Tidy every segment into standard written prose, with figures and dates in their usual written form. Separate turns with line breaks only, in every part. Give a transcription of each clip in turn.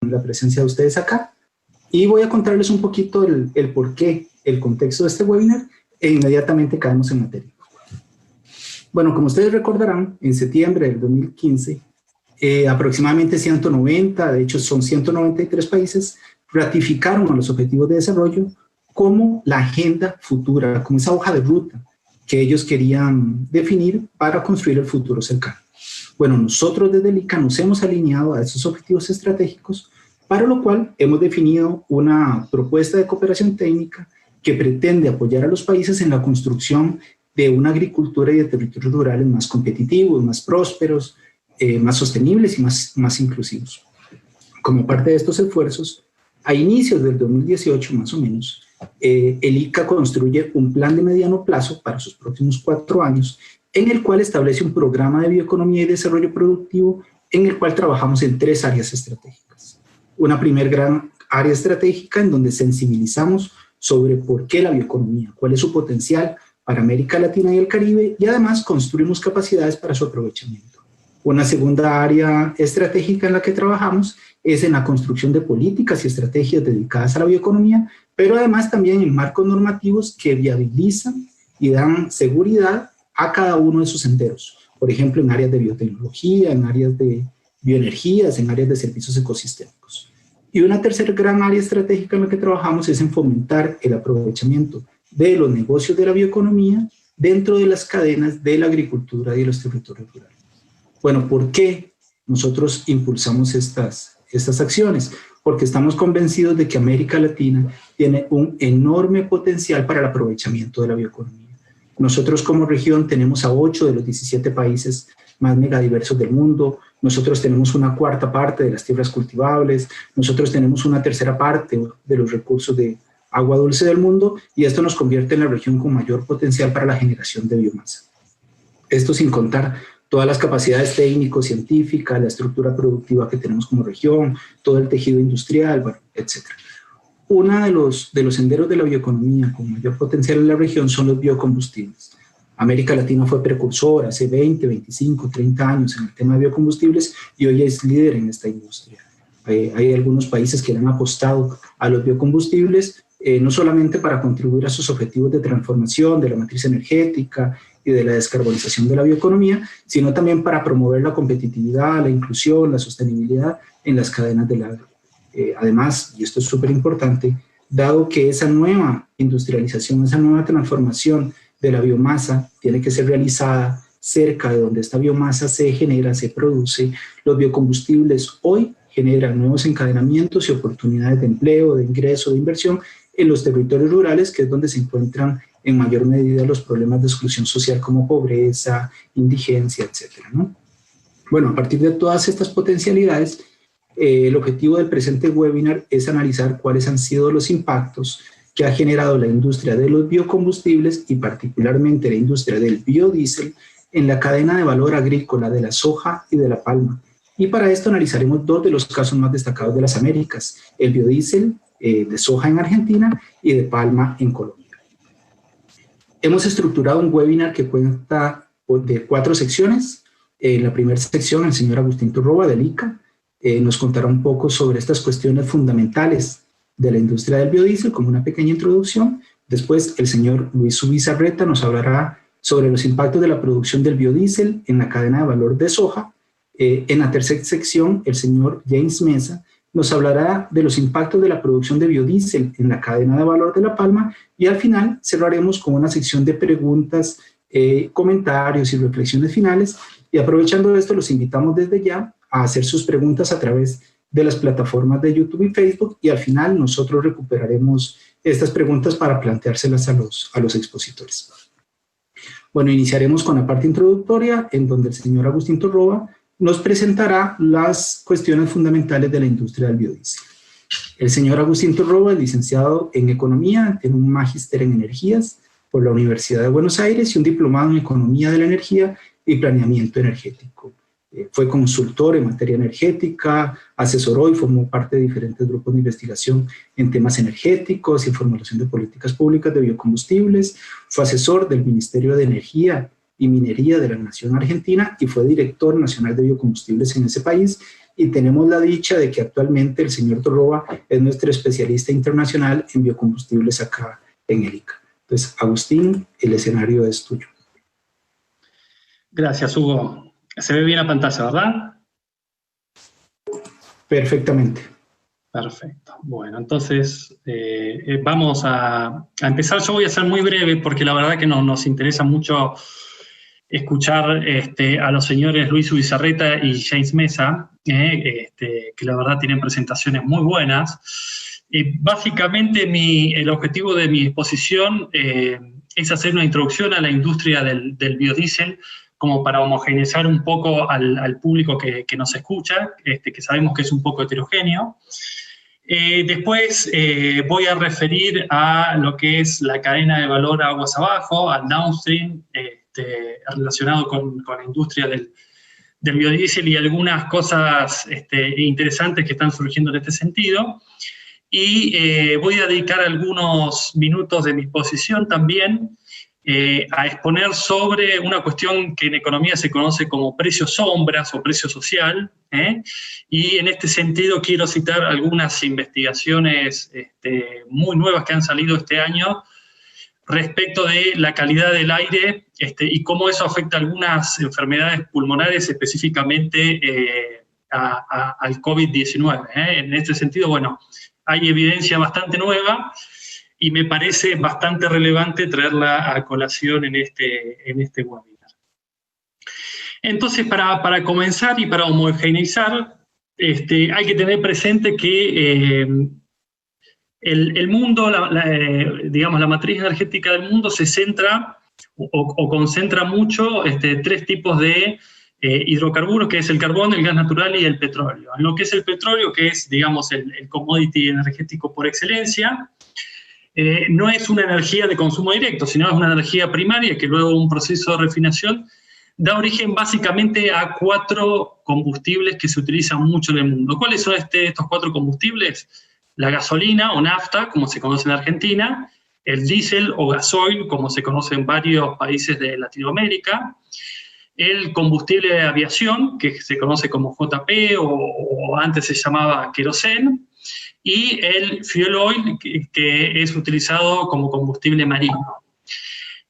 la presencia de ustedes acá y voy a contarles un poquito el porqué, el contexto de este webinar e inmediatamente caemos en materia. Bueno, como ustedes recordarán, en septiembre del 2015, aproximadamente 190, de hecho son 193 países, ratificaron a los Objetivos de Desarrollo como la agenda futura, como esa hoja de ruta que ellos querían definir para construir el futuro cercano. Bueno, nosotros desde el ICA nos hemos alineado a esos objetivos estratégicos, para lo cual hemos definido una propuesta de cooperación técnica que pretende apoyar a los países en la construcción de una agricultura y de territorios rurales más competitivos, más prósperos, más sostenibles y más inclusivos. Como parte de estos esfuerzos, a inicios del 2018 más o menos, el ICA construye un plan de mediano plazo para sus próximos 4 años, en el cual establece un programa de bioeconomía y desarrollo productivo en el cual trabajamos en 3 áreas estratégicas. Una primer gran área estratégica en donde sensibilizamos sobre por qué la bioeconomía, cuál es su potencial para América Latina y el Caribe, y además construimos capacidades para su aprovechamiento. Una segunda área estratégica en la que trabajamos es en la construcción de políticas y estrategias dedicadas a la bioeconomía, pero además también en marcos normativos que viabilizan y dan seguridad a cada uno de sus senderos. Por ejemplo, en áreas de biotecnología, en áreas de bioenergías, en áreas de servicios ecosistémicos. Y una tercera gran área estratégica en la que trabajamos es en fomentar el aprovechamiento de los negocios de la bioeconomía dentro de las cadenas de la agricultura y de los territorios rurales. Bueno, ¿por qué nosotros impulsamos estas acciones? Porque estamos convencidos de que América Latina tiene un enorme potencial para el aprovechamiento de la bioeconomía. Nosotros como región tenemos a 8 de los 17 países más megadiversos del mundo, nosotros tenemos una cuarta parte de las tierras cultivables, nosotros tenemos una tercera parte de los recursos de agua dulce del mundo y esto nos convierte en la región con mayor potencial para la generación de biomasa. Esto sin contar todas las capacidades técnico-científicas, la estructura productiva que tenemos como región, todo el tejido industrial, bueno, etc. Uno de los senderos de la bioeconomía con mayor potencial en la región son los biocombustibles. América Latina fue precursora hace 20, 25, 30 años en el tema de biocombustibles y hoy es líder en esta industria. Hay algunos países que le han apostado a los biocombustibles, no solamente para contribuir a sus objetivos de transformación de la matriz energética y de la descarbonización de la bioeconomía, sino también para promover la competitividad, la inclusión, la sostenibilidad en las cadenas del agro. Además, y esto es súper importante, dado que esa nueva industrialización, esa nueva transformación de la biomasa tiene que ser realizada cerca de donde esta biomasa se genera, se produce, los biocombustibles hoy generan nuevos encadenamientos y oportunidades de empleo, de ingreso, de inversión en los territorios rurales, que es donde se encuentran en mayor medida los problemas de exclusión social como pobreza, indigencia, etcétera, ¿no? Bueno, a partir de todas estas potencialidades, el objetivo del presente webinar es analizar cuáles han sido los impactos que ha generado la industria de los biocombustibles y particularmente la industria del biodiesel en la cadena de valor agrícola de la soja y de la palma. Y para esto analizaremos 2 de los casos más destacados de las Américas, el biodiesel de soja en Argentina y de palma en Colombia. Hemos estructurado un webinar que cuenta de 4 secciones. En la primera sección, el señor Agustín Turroba del ICA nos contará un poco sobre estas cuestiones fundamentales de la industria del biodiesel, como una pequeña introducción. Después, el señor Luis Subizarreta nos hablará sobre los impactos de la producción del biodiesel en la cadena de valor de soja. En la tercera sección, el señor James Mesa nos hablará de los impactos de la producción de biodiesel en la cadena de valor de la palma y al final cerraremos con una sección de preguntas, comentarios y reflexiones finales y aprovechando esto los invitamos desde ya a hacer sus preguntas a través de las plataformas de YouTube y Facebook y al final nosotros recuperaremos estas preguntas para planteárselas a los expositores. Bueno, iniciaremos con la parte introductoria en donde el señor Agustín Turroba nos presentará las cuestiones fundamentales de la industria del biodiesel. El señor Agustín Turroba es licenciado en Economía, tiene un magíster en Energías por la Universidad de Buenos Aires y un diplomado en Economía de la Energía y Planeamiento Energético. Fue consultor en materia energética, asesoró y formó parte de diferentes grupos de investigación en temas energéticos y formulación de políticas públicas de biocombustibles, fue asesor del Ministerio de Energía y Minería de la Nación Argentina y fue director nacional de biocombustibles en ese país y tenemos la dicha de que actualmente el señor Torroba es nuestro especialista internacional en biocombustibles acá en el ICA. Entonces, Agustín, el escenario es tuyo.
Gracias, Hugo. Se ve bien la pantalla, ¿verdad?
Perfectamente.
Perfecto. Bueno, entonces vamos a empezar. Yo voy a ser muy breve porque la verdad que nos interesa mucho escuchar a los señores Luis Ubizarreta y James Mesa, que la verdad tienen presentaciones muy buenas. Básicamente el objetivo de mi exposición es hacer una introducción a la industria del biodiesel, como para homogeneizar un poco al público que nos escucha, que sabemos que es un poco heterogéneo. Después voy a referir a lo que es la cadena de valor aguas abajo, al downstream, relacionado con la industria del biodiesel y algunas cosas interesantes que están surgiendo en este sentido. Y voy a dedicar algunos minutos de mi exposición también a exponer sobre una cuestión que en economía se conoce como precio sombras o precio social, y en este sentido quiero citar algunas investigaciones muy nuevas que han salido este año respecto de la calidad del aire y cómo eso afecta a algunas enfermedades pulmonares, específicamente al COVID-19. En este sentido, bueno, hay evidencia bastante nueva y me parece bastante relevante traerla a colación en este webinar. Entonces, para comenzar y para homogeneizar, hay que tener presente que el mundo, digamos, la matriz energética del mundo se centra o concentra mucho tres tipos de hidrocarburos, que es el carbón, el gas natural y el petróleo. En lo que es el petróleo, que es, digamos, el commodity energético por excelencia, no es una energía de consumo directo, sino es una energía primaria que luego de un proceso de refinación da origen básicamente a 4 combustibles que se utilizan mucho en el mundo. ¿Cuáles son estos 4 combustibles? La gasolina o nafta, como se conoce en Argentina, el diésel o gasoil, como se conoce en varios países de Latinoamérica, el combustible de aviación, que se conoce como JP o antes se llamaba queroseno, y el fuel oil, que es utilizado como combustible marino.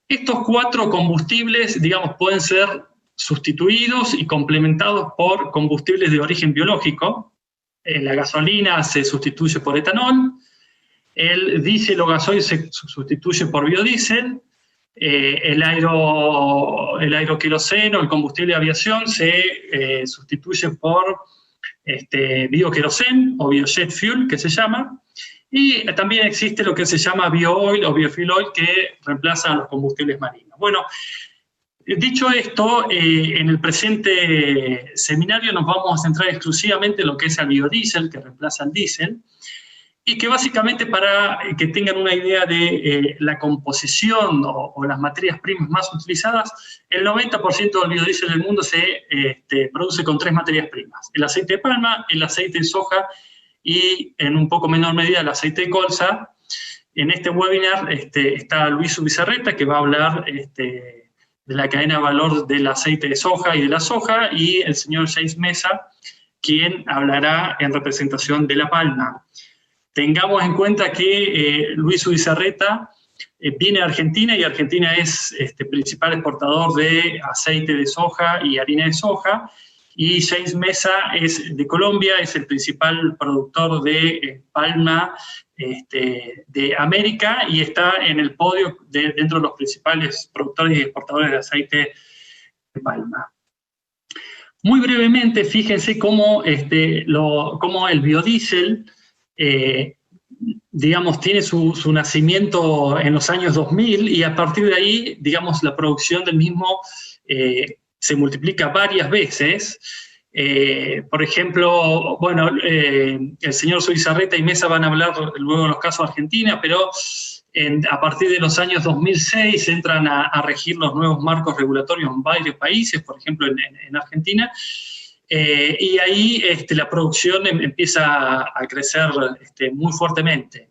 Estos 4 combustibles, digamos, pueden ser sustituidos y complementados por combustibles de origen biológico. La gasolina se sustituye por etanol, el diésel o gasoil se sustituye por biodiesel, el aeroqueroseno, el combustible de aviación, se sustituye por bioqueroseno o biojet fuel, que se llama, y también existe lo que se llama bio-oil o biofuel oil, que reemplaza a los combustibles marinos. Bueno, dicho esto, en el presente seminario nos vamos a centrar exclusivamente en lo que es el biodiesel, que reemplaza al diésel, y que básicamente, para que tengan una idea de la composición o las materias primas más utilizadas, el 90% del biodiesel del mundo se produce con 3 materias primas: el aceite de palma, el aceite de soja y, en un poco menor medida, el aceite de colza. En este webinar está Luis Ubizarreta, que va a hablar de la cadena de valor del aceite de soja y de la soja, y el señor James Mesa, quien hablará en representación de la palma. Tengamos en cuenta que Luis Ubizarreta viene a Argentina, y Argentina es principal exportador de aceite de soja y harina de soja, y James Mesa es de Colombia, es el principal productor de palma de América, y está en el podio dentro de los principales productores y exportadores de aceite de palma. Muy brevemente, fíjense cómo el biodiesel digamos, tiene su nacimiento en los años 2000, y a partir de ahí, digamos, la producción del mismo se multiplica varias veces. Por ejemplo, bueno, el señor Ubizarreta y Mesa van a hablar luego de los casos de Argentina, pero a partir de los años 2006 entran a regir los nuevos marcos regulatorios en varios países, por ejemplo en Argentina. Y ahí la producción empieza a crecer muy fuertemente.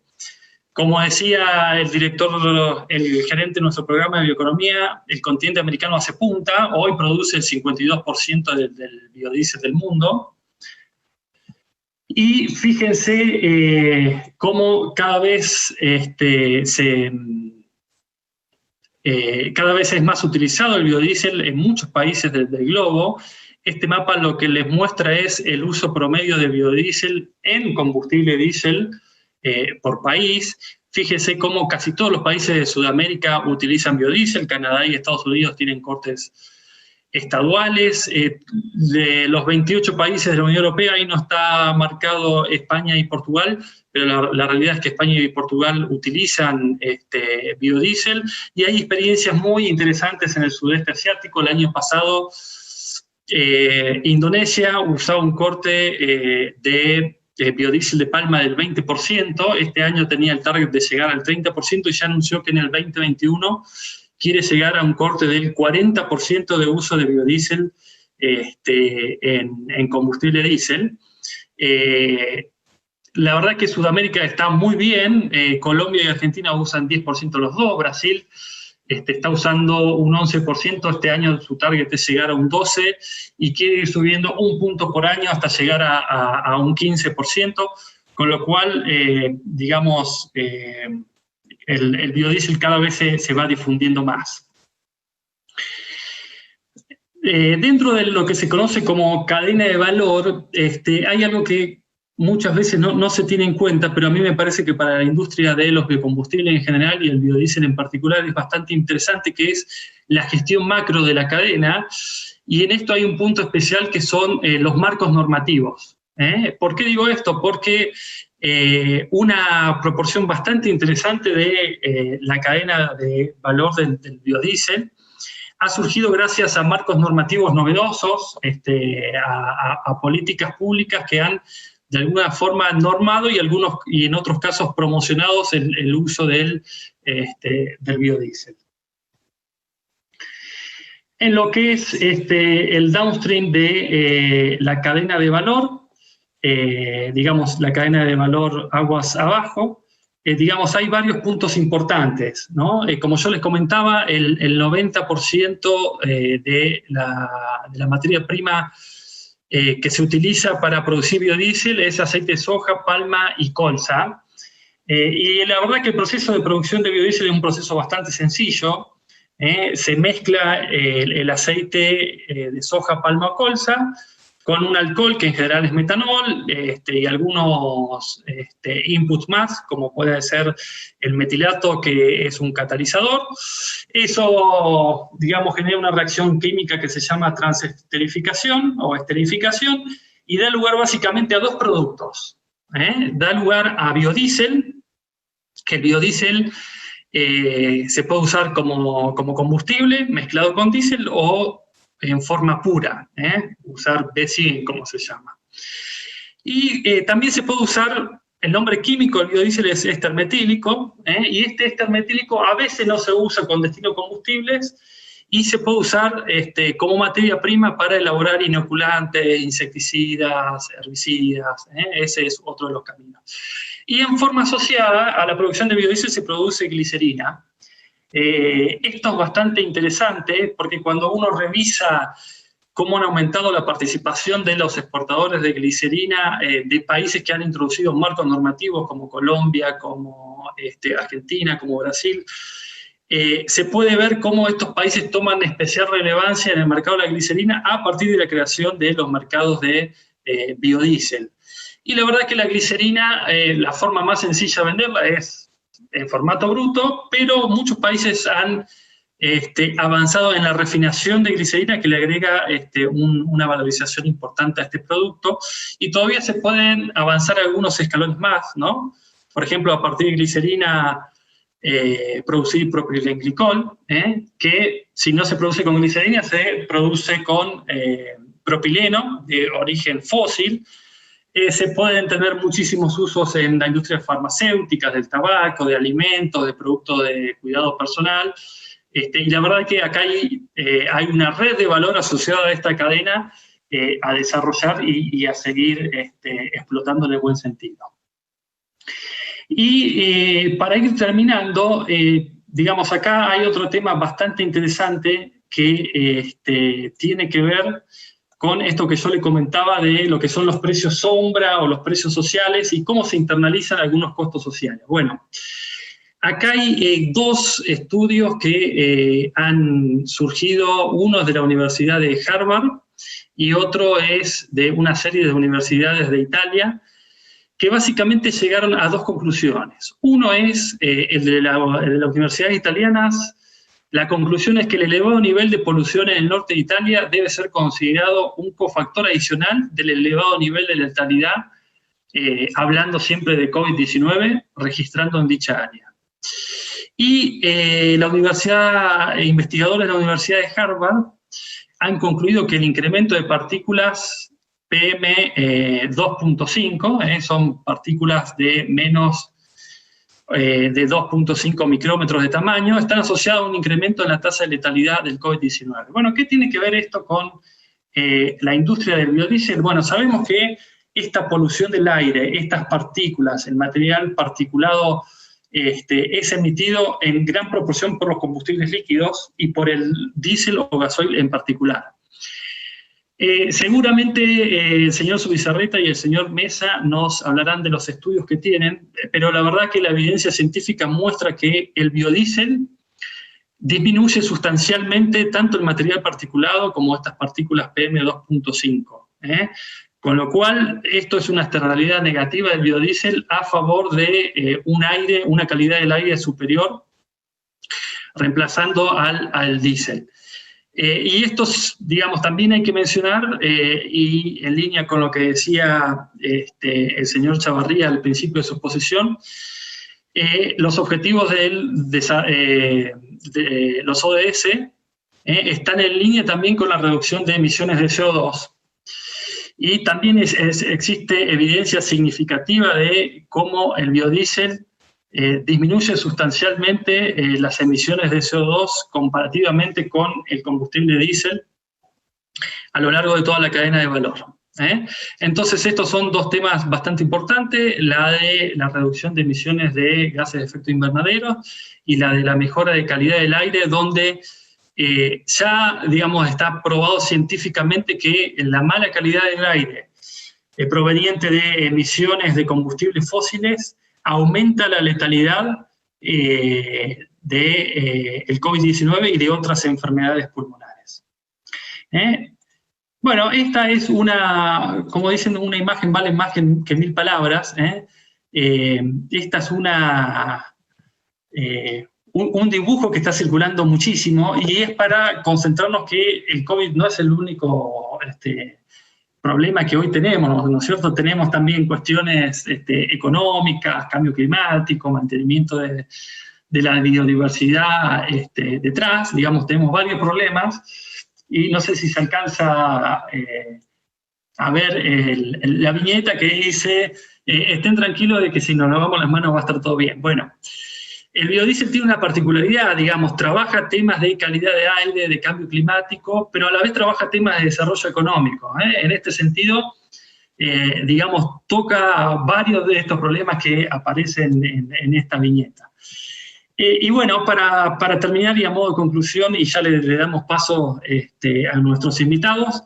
Como decía el gerente de nuestro programa de bioeconomía, el continente americano hace punta, hoy produce el 52% del biodiesel del mundo. Y fíjense cómo cada vez cada vez es más utilizado el biodiesel en muchos países del globo. Este mapa lo que les muestra es el uso promedio de biodiesel en combustible diésel por país. Fíjense cómo casi todos los países de Sudamérica utilizan biodiesel. Canadá y Estados Unidos tienen cortes estaduales. De los 28 países de la Unión Europea, ahí no está marcado España y Portugal, pero la realidad es que España y Portugal utilizan biodiesel, y hay experiencias muy interesantes en el sudeste asiático. El año pasado Indonesia usaba un corte de biodiesel de palma del 20%, este año tenía el target de llegar al 30% y ya anunció que en el 2021 quiere llegar a un corte del 40% de uso de biodiesel en combustible diésel. La verdad que Sudamérica está muy bien, Colombia y Argentina usan 10% los dos, Brasil está usando un 11%, este año su target es llegar a un 12% y quiere ir subiendo un punto por año hasta llegar a un 15%, con lo cual, digamos, el biodiesel cada vez se va difundiendo más. Dentro de lo que se conoce como cadena de valor, hay algo que muchas veces no se tiene en cuenta, pero a mí me parece que para la industria de los biocombustibles en general y el biodiesel en particular es bastante interesante, que es la gestión macro de la cadena, y en esto hay un punto especial que son los marcos normativos. ¿Por qué digo esto? Porque una proporción bastante interesante de la cadena de valor del biodiesel ha surgido gracias a marcos normativos novedosos, a políticas públicas que han de alguna forma normado y en otros casos promocionados el uso del biodiesel. En lo que es el downstream de la cadena de valor, digamos la cadena de valor aguas abajo, digamos hay varios puntos importantes, ¿no? Como yo les comentaba, el 90% de la materia prima que se utiliza para producir biodiesel es aceite de soja, palma y colza. Y la verdad que el proceso de producción de biodiesel es un proceso bastante sencillo. Se mezcla el aceite de soja, palma o colza con un alcohol que en general es metanol y algunos inputs más, como puede ser el metilato, que es un catalizador. Eso, digamos, genera una reacción química que se llama transesterificación o esterificación y da lugar básicamente a dos productos. Da lugar a biodiesel, que el biodiesel se puede usar como combustible mezclado con diésel o en forma pura, usar B100, como se llama. Y también se puede usar, el nombre químico del biodiesel es éster metílico, y este éster metílico a veces no se usa con destino combustibles y se puede usar como materia prima para elaborar inoculantes, insecticidas, herbicidas, ese es otro de los caminos. Y en forma asociada a la producción de biodiesel se produce glicerina. Esto es bastante interesante porque cuando uno revisa cómo han aumentado la participación de los exportadores de glicerina de países que han introducido marcos normativos como Colombia, como Argentina, como Brasil, se puede ver cómo estos países toman especial relevancia en el mercado de la glicerina a partir de la creación de los mercados de biodiesel. Y la verdad es que la glicerina, la forma más sencilla de venderla es en formato bruto, pero muchos países han avanzado en la refinación de glicerina que le agrega una valorización importante a este producto, y todavía se pueden avanzar algunos escalones más, ¿no? Por ejemplo, a partir de glicerina producir propilenglicol, que si no se produce con glicerina se produce con propileno de origen fósil. Se pueden tener muchísimos usos en la industria farmacéutica, del tabaco, de alimentos, de productos de cuidado personal. Y la verdad es que acá hay una red de valor asociada a esta cadena a desarrollar y a seguir explotando en el buen sentido. Y para ir terminando, digamos, acá hay otro tema bastante interesante que tiene que ver con esto que yo le comentaba de lo que son los precios sombra o los precios sociales y cómo se internalizan algunos costos sociales. Bueno, acá hay dos estudios que han surgido, uno es de la Universidad de Harvard y otro es de una serie de universidades de Italia, que básicamente llegaron a dos conclusiones. Uno es el de las universidades italianas. La conclusión es que el elevado nivel de polución en el norte de Italia debe ser considerado un cofactor adicional del elevado nivel de letalidad, hablando siempre de COVID-19, registrando en dicha área. Y investigadores de la Universidad de Harvard han concluido que el incremento de partículas PM2.5, son partículas de menos de 2.5 micrómetros de tamaño, están asociados a un incremento en la tasa de letalidad del COVID-19. Bueno, ¿qué tiene que ver esto con la industria del biodiesel? Bueno, sabemos que esta polución del aire, estas partículas, el material particulado, es emitido en gran proporción por los combustibles líquidos y por el diésel o gasoil en particular. Seguramente el señor Zubizarreta y el señor Mesa nos hablarán de los estudios que tienen, pero la verdad que la evidencia científica muestra que el biodiesel disminuye sustancialmente tanto el material particulado como estas partículas PM2.5. Con lo cual, esto es una externalidad negativa del biodiesel a favor de una calidad del aire superior, reemplazando al diésel. Y estos, digamos, también hay que mencionar, y en línea con lo que decía el señor Chavarría al principio de su exposición, los objetivos de los ODS están en línea también con la reducción de emisiones de CO2. Y también existe evidencia significativa de cómo el biodiesel disminuye sustancialmente las emisiones de CO2 comparativamente con el combustible diésel a lo largo de toda la cadena de valor. Entonces, estos son dos temas bastante importantes, la de la reducción de emisiones de gases de efecto invernadero y la de la mejora de calidad del aire, donde ya, digamos, está probado científicamente que la mala calidad del aire proveniente de emisiones de combustibles fósiles aumenta la letalidad del COVID-19 y de otras enfermedades pulmonares. Bueno, esta es como dicen, una imagen vale más que 1000 palabras. Esta es un dibujo que está circulando muchísimo y es para concentrarnos que el COVID no es el único problema que hoy tenemos, ¿no es cierto? Tenemos también cuestiones económicas, cambio climático, mantenimiento de la biodiversidad detrás, digamos, tenemos varios problemas y no sé si se alcanza a ver la viñeta que dice estén tranquilos de que si nos lavamos las manos va a estar todo bien. Bueno, el biodiesel tiene una particularidad, digamos, trabaja temas de calidad de aire, de cambio climático, pero a la vez trabaja temas de desarrollo económico. En este sentido, digamos, toca varios de estos problemas que aparecen en esta viñeta. Y bueno, para terminar y a modo de conclusión, y ya le damos paso a nuestros invitados,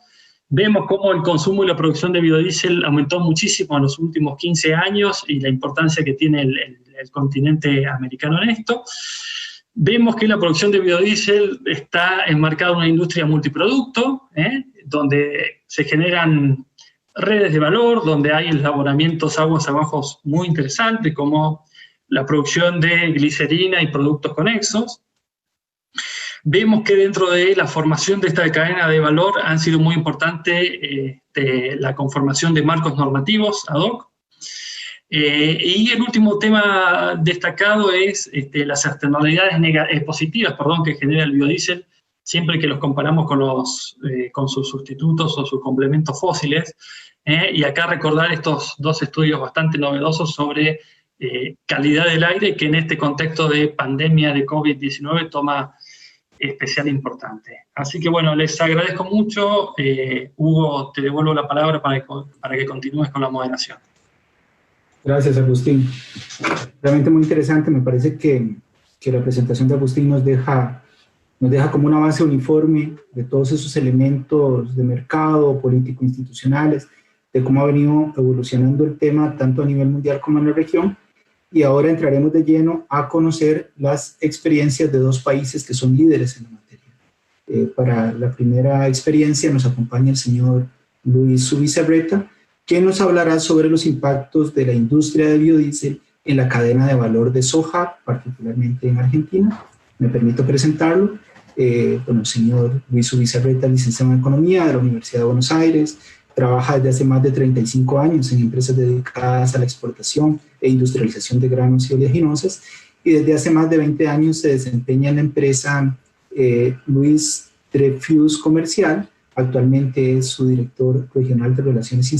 vemos cómo el consumo y la producción de biodiesel aumentó muchísimo en los últimos 15 años y la importancia que tiene el continente americano en esto. Vemos que la producción de biodiesel está enmarcada en una industria multiproducto, donde se generan redes de valor, donde hay elaboramientos aguas abajo muy interesantes, como la producción de glicerina y productos conexos. Vemos que dentro de la formación de esta cadena de valor han sido muy importante la conformación de marcos normativos ad hoc. Y el último tema destacado es las externalidades positivas que genera el biodiesel, siempre que los comparamos con sus sustitutos o sus complementos fósiles. Y acá recordar estos dos estudios bastante novedosos sobre calidad del aire, que en este contexto de pandemia de COVID-19 toma especial importante. Así que bueno, les agradezco mucho. Hugo, te devuelvo la palabra para que continúes con la moderación.
Gracias, Agustín. Realmente muy interesante. Me parece que la presentación de Agustín nos deja nos deja como una base uniforme de todos esos elementos de mercado, político, institucionales, de cómo ha venido evolucionando el tema tanto a nivel mundial como en la región. Y ahora entraremos de lleno a conocer las experiencias de dos países que son líderes en la materia. Para la primera experiencia nos acompaña el señor Luis Zubizarreta, que nos hablará sobre los impactos de la industria de biodiesel en la cadena de valor de soja, particularmente en Argentina. Me permito presentarlo. El señor Luis Zubizarreta, licenciado en Economía de la Universidad de Buenos Aires, trabaja desde hace más de 35 años en empresas dedicadas a la exportación e industrialización de granos y oleaginosas, y desde hace más de 20 años se desempeña en la empresa Luis Dreyfus Comercial. Actualmente es su director regional de Relaciones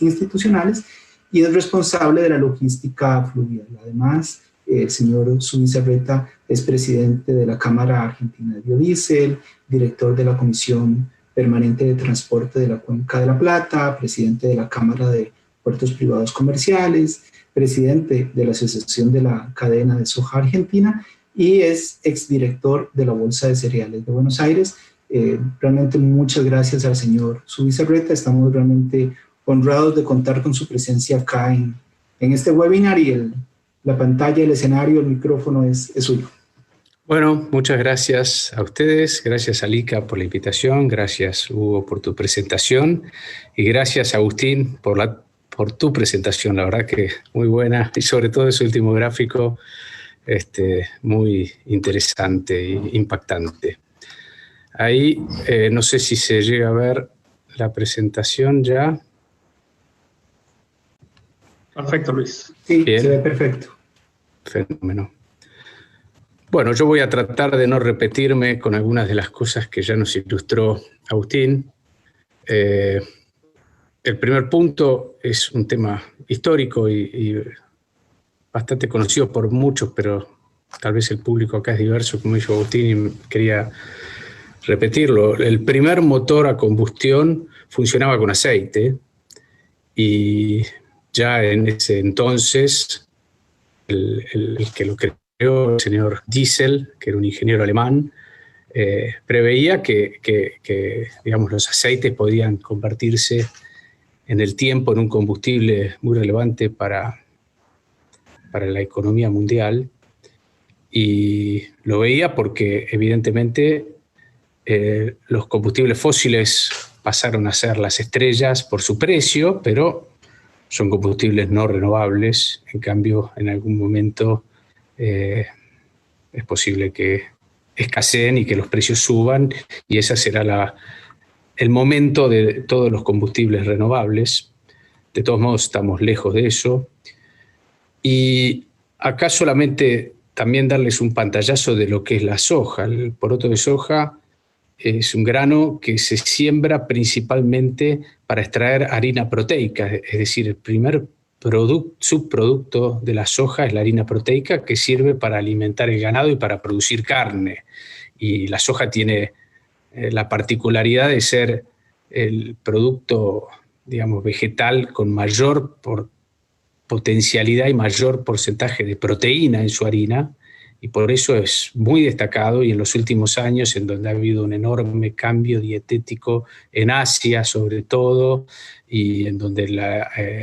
Institucionales y es responsable de la logística fluvial. Además, el señor Zubizarreta es presidente de la Cámara Argentina de Biodiesel, director de la Comisión Permanente de Transporte de la Cuenca de la Plata, presidente de la Cámara de Puertos Privados Comerciales, presidente de la Asociación de la Cadena de Soja Argentina y es exdirector de la Bolsa de Cereales de Buenos Aires. Realmente muchas gracias al señor Zubizarreta. Estamos realmente honrados de contar con su presencia acá en este webinar, y la pantalla, el escenario, el micrófono es suyo.
Bueno, muchas gracias a ustedes, gracias Alika por la invitación, gracias Hugo por tu presentación y gracias Agustín por tu presentación, la verdad que muy buena, y sobre todo ese último gráfico muy interesante e impactante. Ahí no sé si se llega a ver la presentación ya.
Perfecto, Luis.
Sí,
bien.
Se ve perfecto.
Fenómeno. Bueno, yo voy a tratar de no repetirme con algunas de las cosas que ya nos ilustró Agustín. El primer punto es un tema histórico y bastante conocido por muchos, pero tal vez el público acá es diverso, como dijo Agustín, y quería repetirlo. El primer motor a combustión funcionaba con aceite y ya en ese entonces el que lo creó, el señor Diesel, que era un ingeniero alemán, preveía que digamos, los aceites podían convertirse en el tiempo en un combustible muy relevante para la economía mundial, y lo veía porque evidentemente los combustibles fósiles pasaron a ser las estrellas por su precio, pero son combustibles no renovables. En cambio, en algún momento es posible que escaseen y que los precios suban, y ese será el momento de todos los combustibles renovables. De todos modos, estamos lejos de eso. Y acá solamente también darles un pantallazo de lo que es la soja. El poroto de soja es un grano que se siembra principalmente para extraer harina proteica, es decir, el primer subproducto de la soja es la harina proteica, que sirve para alimentar el ganado y para producir carne. Y la soja tiene la particularidad de ser el producto, digamos, vegetal con mayor potencialidad y mayor porcentaje de proteína en su harina, y por eso es muy destacado, y en los últimos años, en donde ha habido un enorme cambio dietético en Asia sobre todo, y en donde el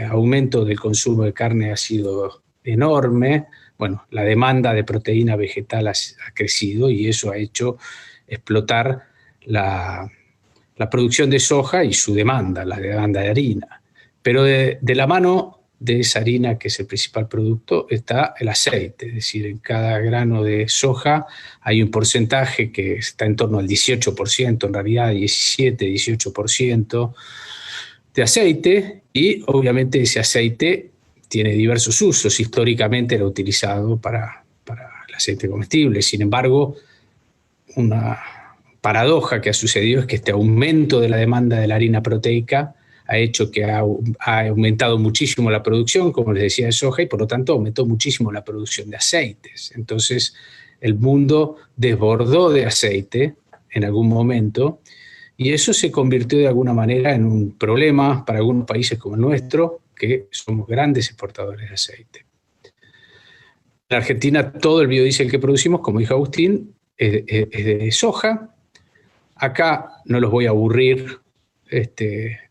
aumento del consumo de carne ha sido enorme, bueno, la demanda de proteína vegetal ha crecido, y eso ha hecho explotar la producción de soja y su demanda, la demanda de harina. Pero de la mano de esa harina, que es el principal producto, está el aceite. Es decir, en cada grano de soja hay un porcentaje que está en torno al 18%, en realidad 17-18% de aceite, y obviamente ese aceite tiene diversos usos. Históricamente era utilizado para el aceite comestible. Sin embargo, una paradoja que ha sucedido es que este aumento de la demanda de la harina proteica ha hecho que ha aumentado muchísimo la producción, como les decía, de soja, y por lo tanto aumentó muchísimo la producción de aceites. Entonces el mundo desbordó de aceite en algún momento, y eso se convirtió de alguna manera en un problema para algunos países como el nuestro, que somos grandes exportadores de aceite. En Argentina todo el biodiesel que producimos, como dijo Agustín, de soja. Acá no los voy a aburrir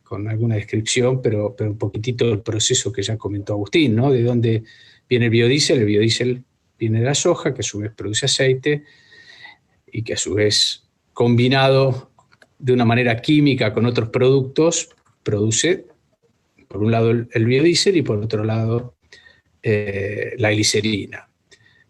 con alguna descripción, pero un poquitito el proceso que ya comentó Agustín, ¿no? De dónde viene el biodiesel viene de la soja, que a su vez produce aceite y que a su vez, combinado de una manera química con otros productos, produce, por un lado, el biodiesel y por otro lado, la glicerina.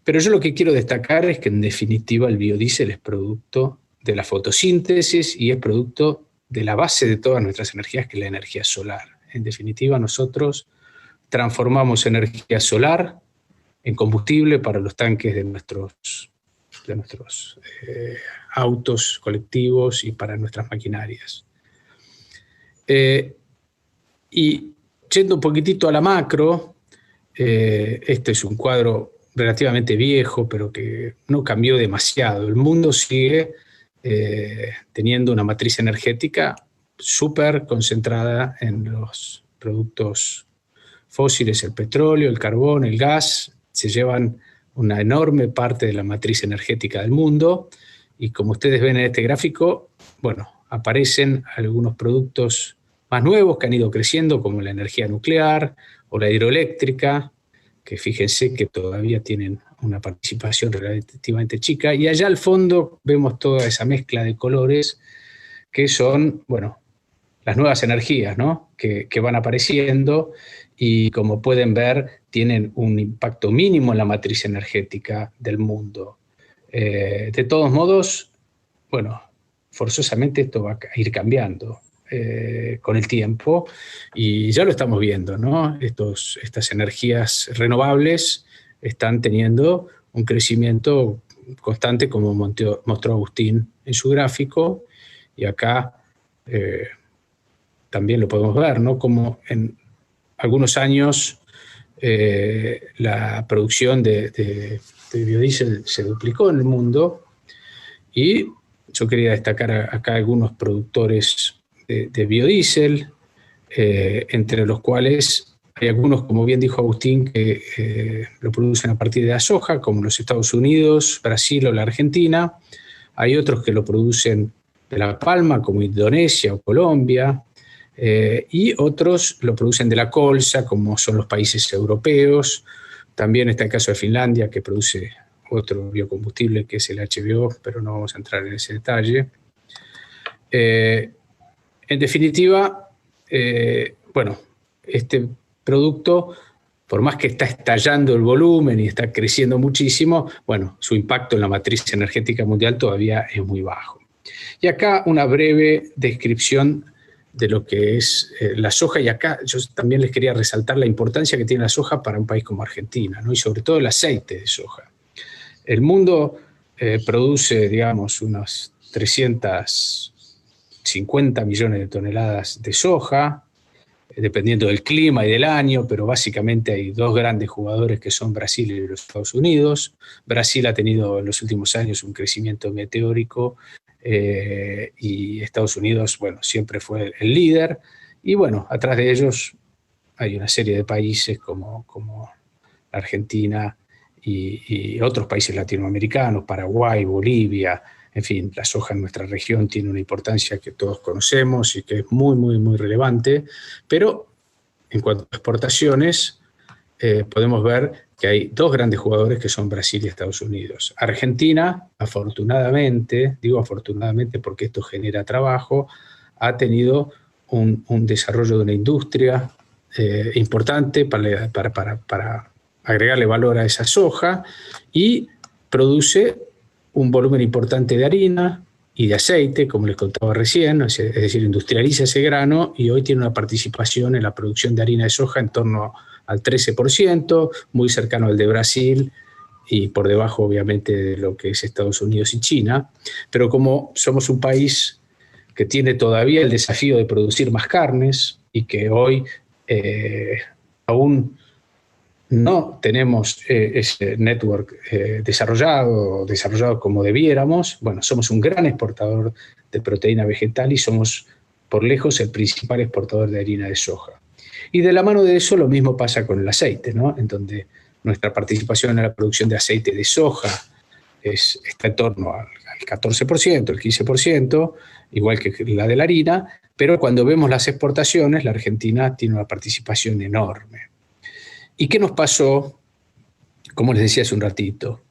Pero yo lo que quiero destacar es que, en definitiva, el biodiesel es producto de la fotosíntesis y es producto de la base de todas nuestras energías, que es la energía solar. En definitiva, nosotros transformamos energía solar en combustible para los tanques de nuestros autos colectivos y para nuestras maquinarias. Y yendo un poquitito a la macro, este es un cuadro relativamente viejo, pero que no cambió demasiado. El mundo sigue teniendo una matriz energética súper concentrada en los productos fósiles, el petróleo, el carbón, el gas. Se llevan una enorme parte de la matriz energética del mundo, y como ustedes ven en este gráfico, bueno, aparecen algunos productos más nuevos que han ido creciendo, como la energía nuclear o la hidroeléctrica, que fíjense que todavía tienen una participación relativamente chica, y allá al fondo vemos toda esa mezcla de colores que son, bueno, las nuevas energías, ¿no? que van apareciendo, y como pueden ver, tienen un impacto mínimo en la matriz energética del mundo. De todos modos, bueno, forzosamente esto va a ir cambiando con el tiempo, y ya lo estamos viendo, ¿no? Estas energías renovables están teniendo un crecimiento constante, como mostró Agustín en su gráfico, y acá también lo podemos ver, ¿no? Como en algunos años la producción de biodiesel se duplicó en el mundo, y yo quería destacar acá algunos productores de biodiesel, entre los cuales hay algunos, como bien dijo Agustín, que lo producen a partir de la soja, como los Estados Unidos, Brasil o la Argentina. Hay otros que lo producen de la palma, como Indonesia o Colombia, y otros lo producen de la colza, como son los países europeos. También está el caso de Finlandia, que produce otro biocombustible, que es el HBO, pero no vamos a entrar en ese detalle. En definitiva, bueno, este producto, por más que está estallando el volumen y está creciendo muchísimo, bueno, su impacto en la matriz energética mundial todavía es muy bajo. Y acá una breve descripción de lo que es la soja, y acá yo también les quería resaltar la importancia que tiene la soja para un país como Argentina, ¿no? Y sobre todo el aceite de soja. El mundo produce, digamos, unos 350 millones de toneladas de soja, dependiendo del clima y del año, pero básicamente hay dos grandes jugadores, que son Brasil y los Estados Unidos. Brasil ha tenido en los últimos años un crecimiento meteórico, y Estados Unidos, bueno, siempre fue el líder, y bueno, atrás de ellos hay una serie de países como Argentina y otros países latinoamericanos, Paraguay, Bolivia. En fin, la soja en nuestra región tiene una importancia que todos conocemos y que es muy, muy, muy relevante, pero en cuanto a exportaciones, podemos ver que hay dos grandes jugadores, que son Brasil y Estados Unidos. Argentina, afortunadamente, digo afortunadamente porque esto genera trabajo, ha tenido un desarrollo de una industria importante para agregarle valor a esa soja, y produce un volumen importante de harina y de aceite, como les contaba recién, es decir, industrializa ese grano, y hoy tiene una participación en la producción de harina de soja en torno al 13%, muy cercano al de Brasil y por debajo, obviamente, de lo que es Estados Unidos y China. Pero como somos un país que tiene todavía el desafío de producir más carnes, y que hoy aún no tenemos ese network desarrollado como debiéramos, bueno, somos un gran exportador de proteína vegetal y somos por lejos el principal exportador de harina de soja. Y de la mano de eso lo mismo pasa con el aceite, ¿no? En donde nuestra participación en la producción de aceite de soja está en torno al 14%, el 15%, igual que la de la harina, pero cuando vemos las exportaciones, la Argentina tiene una participación enorme. ¿Y qué nos pasó? Como les decía hace un ratito,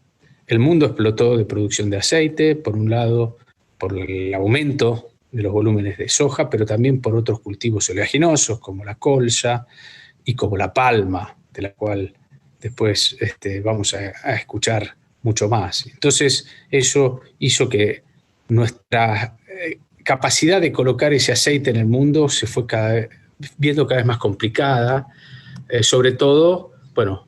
el mundo explotó de producción de aceite, por un lado, por el aumento de los volúmenes de soja, pero también por otros cultivos oleaginosos, como la colza y como la palma, de la cual después vamos a escuchar mucho más. Entonces, eso hizo que nuestra capacidad de colocar ese aceite en el mundo se fue viendo cada vez más complicada, sobre todo, bueno,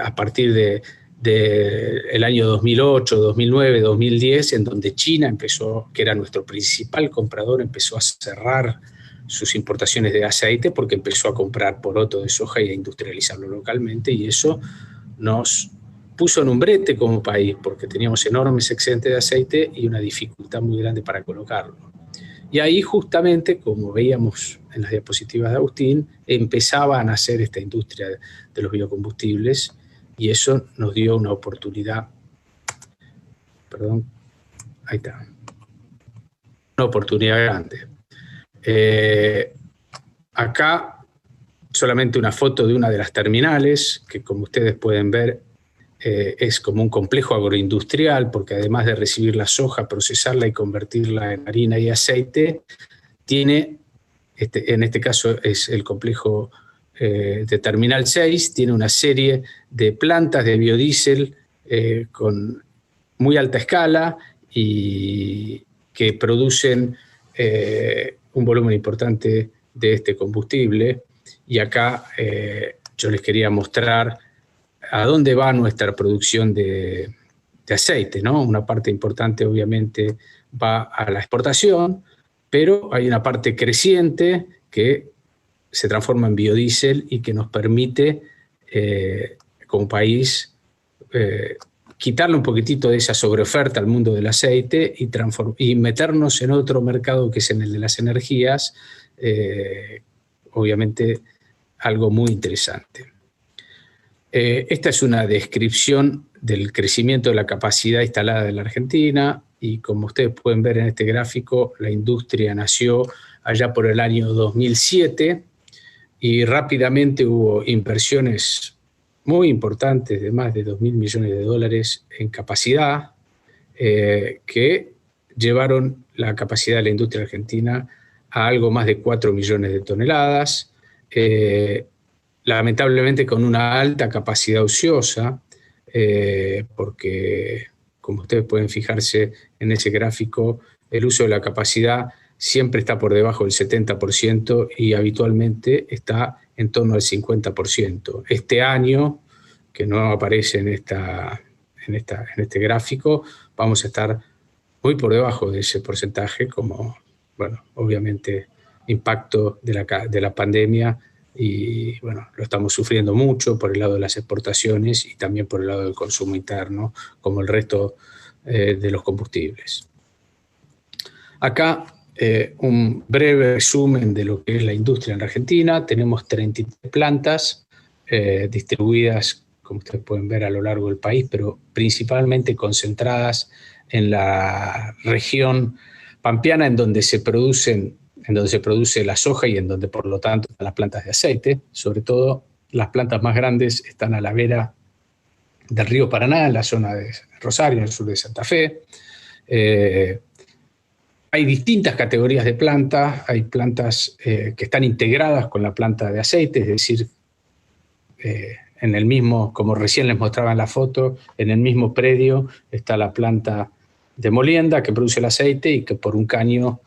a partir del año 2008, 2009, 2010, en donde China empezó, que era nuestro principal comprador, empezó a cerrar sus importaciones de aceite porque empezó a comprar poroto de soja y a industrializarlo localmente, y eso nos puso en un brete como país porque teníamos enormes excedentes de aceite y una dificultad muy grande para colocarlo. Y ahí justamente, como veíamos en las diapositivas de Agustín, empezaba a nacer esta industria de los biocombustibles, y eso nos dio una oportunidad, ahí está, una oportunidad grande. Acá solamente una foto de una de las terminales, que como ustedes pueden ver, es como un complejo agroindustrial, porque además de recibir la soja, procesarla y convertirla en harina y aceite, tiene, en este caso es el complejo de Terminal 6, tiene una serie de plantas de biodiesel con muy alta escala y que producen un volumen importante de este combustible. Y acá yo les quería mostrar a dónde va nuestra producción de aceite, ¿no? Una parte importante obviamente va a la exportación, pero hay una parte creciente que se transforma en biodiesel y que nos permite como país quitarle un poquitito de esa sobreoferta al mundo del aceite y meternos en otro mercado que es en el de las energías, obviamente algo muy interesante. Esta es una descripción del crecimiento de la capacidad instalada de la Argentina, y como ustedes pueden ver en este gráfico, la industria nació allá por el año 2007 y rápidamente hubo inversiones muy importantes de más de 2.000 millones de dólares en capacidad que llevaron la capacidad de la industria argentina a algo más de 4 millones de toneladas, lamentablemente con una alta capacidad ociosa, porque como ustedes pueden fijarse en ese gráfico, el uso de la capacidad siempre está por debajo del 70% y habitualmente está en torno al 50%. Este año, que no aparece en este gráfico, vamos a estar muy por debajo de ese porcentaje, como, bueno, obviamente impacto de la pandemia, y bueno, lo estamos sufriendo mucho por el lado de las exportaciones y también por el lado del consumo interno, como el resto de los combustibles. Acá un breve resumen de lo que es la industria en Argentina. Tenemos 33 plantas distribuidas, como ustedes pueden ver, a lo largo del país, pero principalmente concentradas en la región pampeana, en donde se produce la soja y en donde, por lo tanto, están las plantas de aceite. Sobre todo, las plantas más grandes están a la vera del río Paraná, en la zona de Rosario, en el sur de Santa Fe. Hay distintas categorías de plantas. Hay plantas que están integradas con la planta de aceite, es decir, en el mismo, como recién les mostraba en la foto, en el mismo predio está la planta de molienda que produce el aceite y que por un caño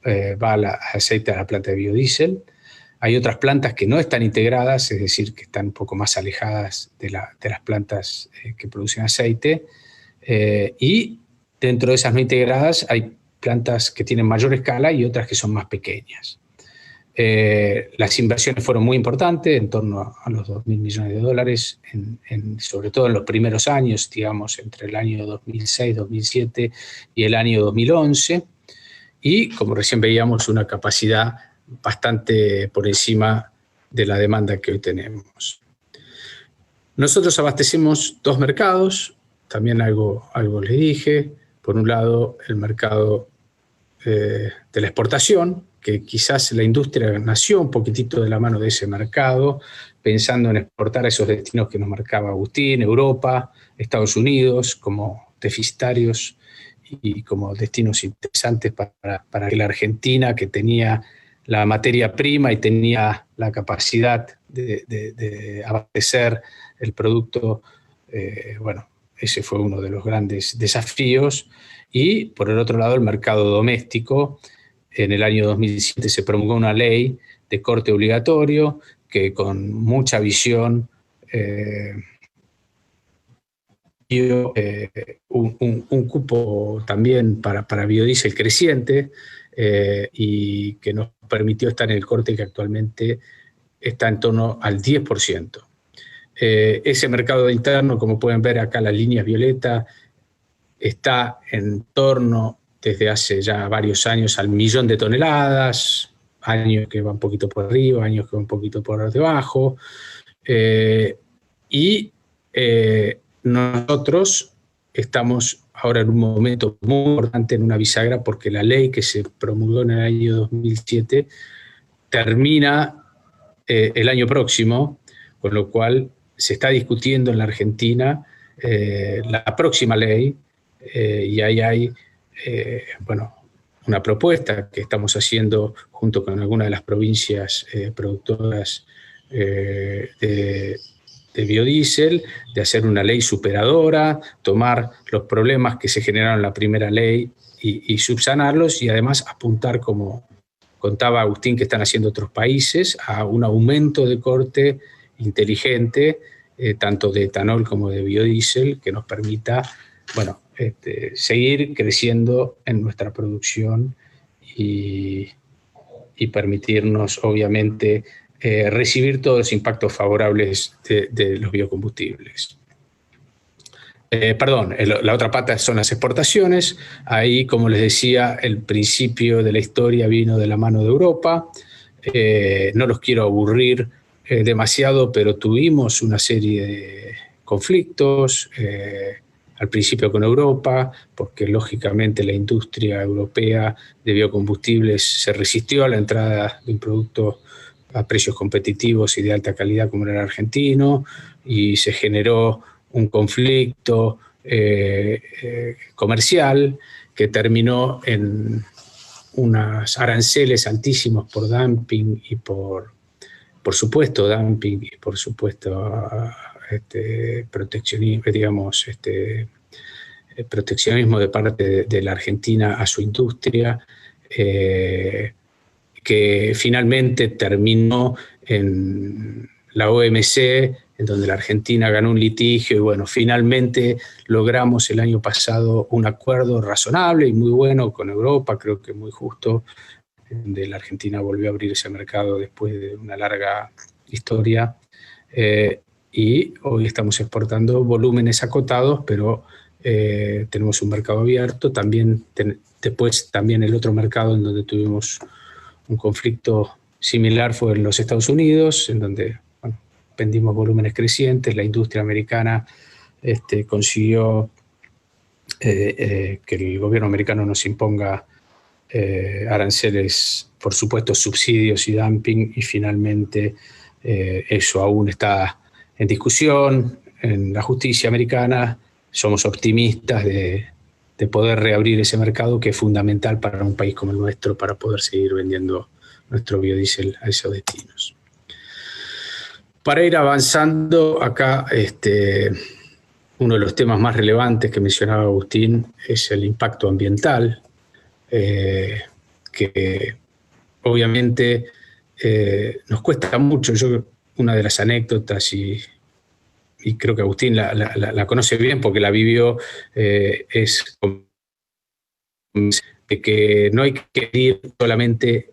va el aceite a la planta de biodiesel. Hay otras plantas que no están integradas, es decir, que están un poco más alejadas de las plantas que producen aceite. Y dentro de esas no integradas hay plantas que tienen mayor escala y otras que son más pequeñas. Las inversiones fueron muy importantes, en torno a los 2.000 millones de dólares, sobre todo en los primeros años, digamos, entre el año 2006, 2007 y el año 2011. Y, como recién veíamos, una capacidad bastante por encima de la demanda que hoy tenemos. Nosotros abastecemos dos mercados. también algo les dije. Por un lado, el mercado de la exportación, que quizás la industria nació un poquitito de la mano de ese mercado, pensando en exportar a esos destinos que nos marcaba Agustín, Europa, Estados Unidos, como deficitarios y como destinos interesantes para que la Argentina, que tenía la materia prima y tenía la capacidad de abastecer el producto, bueno, ese fue uno de los grandes desafíos. Y por el otro lado, el mercado doméstico. En el año 2007 se promulgó una ley de corte obligatorio que con mucha visión dio un cupo también para biodiesel creciente y que nos permitió estar en el corte que actualmente está en torno al 10%. Ese mercado interno, como pueden ver acá las líneas violetas, está en torno desde hace ya varios años al 1.000.000 de toneladas, años que va un poquito por arriba, años que va un poquito por debajo. Nosotros estamos ahora en un momento muy importante, en una bisagra, porque la ley que se promulgó en el año 2007 termina el año próximo, con lo cual se está discutiendo en la Argentina la próxima ley, y ahí hay bueno, una propuesta que estamos haciendo junto con algunas de las provincias productoras de biodiesel, de hacer una ley superadora, tomar los problemas que se generaron en la primera ley y subsanarlos, y además apuntar, como contaba Agustín que están haciendo otros países, a un aumento de corte inteligente, tanto de etanol como de biodiesel, que nos permita, bueno, seguir creciendo en nuestra producción y permitirnos, obviamente, recibir todos los impactos favorables de los biocombustibles. La otra pata son las exportaciones. Ahí, como les decía, el principio de la historia vino de la mano de Europa. No los quiero aburrir demasiado, pero tuvimos una serie de conflictos, al principio con Europa, porque lógicamente la industria europea de biocombustibles se resistió a la entrada de un producto a precios competitivos y de alta calidad como era el argentino, y se generó un conflicto comercial que terminó en unos aranceles altísimos por dumping y por supuesto dumping y por supuesto proteccionismo, digamos, proteccionismo de parte de la Argentina a su industria, que finalmente terminó en la OMC, en donde la Argentina ganó un litigio, y bueno, finalmente logramos el año pasado un acuerdo razonable y muy bueno con Europa, creo que muy justo, donde la Argentina volvió a abrir ese mercado después de una larga historia, y hoy estamos exportando volúmenes acotados, pero tenemos un mercado abierto. También después también el otro mercado en donde tuvimos un conflicto similar fue en los Estados Unidos, en donde vendimos volúmenes crecientes. La industria americana consiguió que el gobierno americano nos imponga aranceles, por supuesto subsidios y dumping, y finalmente eso aún está en discusión en la justicia americana. Somos optimistas de poder reabrir ese mercado, que es fundamental para un país como el nuestro para poder seguir vendiendo nuestro biodiesel a esos destinos. Para ir avanzando acá, uno de los temas más relevantes que mencionaba Agustín es el impacto ambiental, que obviamente nos cuesta mucho. Una de las anécdotas, y creo que Agustín la conoce bien porque la vivió, es que no hay que medir solamente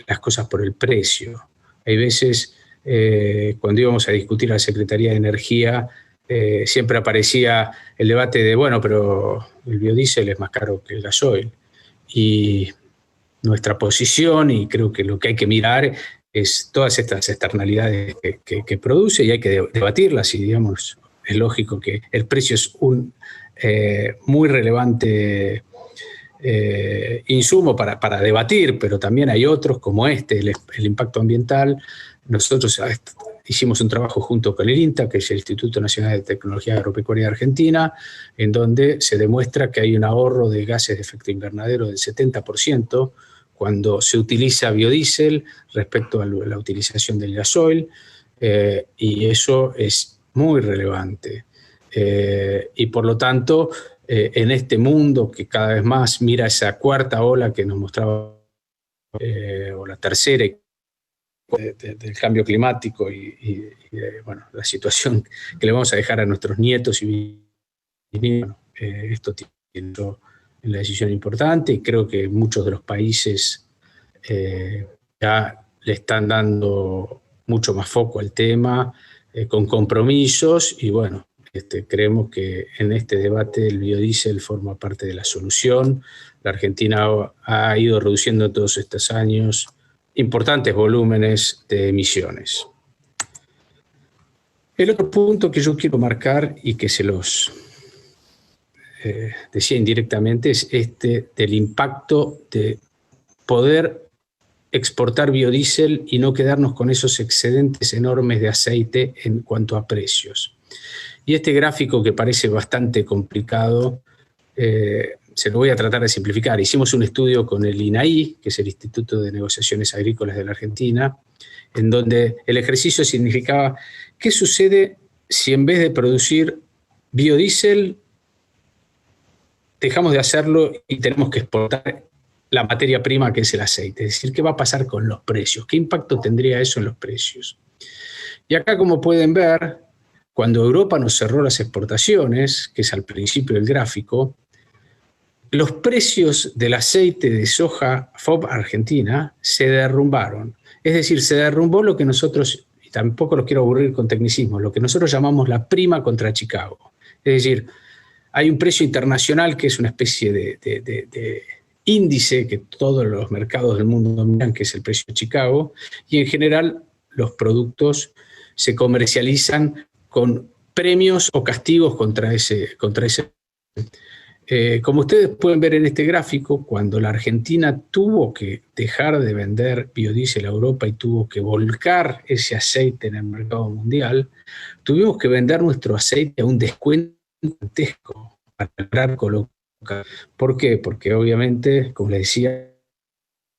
las cosas por el precio. Hay veces, cuando íbamos a discutir a la Secretaría de Energía, siempre aparecía el debate de, bueno, pero el biodiesel es más caro que el gasoil. Y nuestra posición, y creo que lo que hay que mirar, es todas estas externalidades que produce, y hay que debatirlas, y digamos, es lógico que el precio es un muy relevante insumo para debatir, pero también hay otros como el impacto ambiental. Nosotros hicimos un trabajo junto con el INTA, que es el Instituto Nacional de Tecnología Agropecuaria de Argentina, en donde se demuestra que hay un ahorro de gases de efecto invernadero del 70% cuando se utiliza biodiesel respecto a la utilización del gasoil, y eso es muy relevante. Y por lo tanto, en este mundo que cada vez más mira esa cuarta ola que nos mostraba, o la tercera, del cambio climático y bueno, la situación que le vamos a dejar a nuestros nietos y bisnietos, esto tiene una decisión importante, y creo que muchos de los países ya le están dando mucho más foco al tema, con compromisos, y bueno, creemos que en este debate el biodiesel forma parte de la solución. La Argentina ha ido reduciendo todos estos años importantes volúmenes de emisiones. El otro punto que yo quiero marcar y que se los decía indirectamente es del impacto de poder exportar biodiesel y no quedarnos con esos excedentes enormes de aceite en cuanto a precios. Y este gráfico, que parece bastante complicado, se lo voy a tratar de simplificar. Hicimos un estudio con el INAI, que es el Instituto de Negociaciones Agrícolas de la Argentina, en donde el ejercicio significaba qué sucede si en vez de producir biodiesel dejamos de hacerlo y tenemos que exportar la materia prima, que es el aceite. Es decir, ¿qué va a pasar con los precios? ¿Qué impacto tendría eso en los precios? Y acá, como pueden ver, cuando Europa nos cerró las exportaciones, que es al principio del gráfico, los precios del aceite de soja FOB Argentina se derrumbaron. Es decir, se derrumbó lo que nosotros, y tampoco los quiero aburrir con tecnicismos, lo que nosotros llamamos la prima contra Chicago. Es decir, hay un precio internacional que es una especie de índice que todos los mercados del mundo miran, que es el precio de Chicago, y en general los productos se comercializan con premios o castigos contra ese. Como ustedes pueden ver en este gráfico, cuando la Argentina tuvo que dejar de vender biodiesel a Europa y tuvo que volcar ese aceite en el mercado mundial, tuvimos que vender nuestro aceite a un descuento gigantesco para lograr colocar. ¿Por qué? Porque obviamente, como les decía,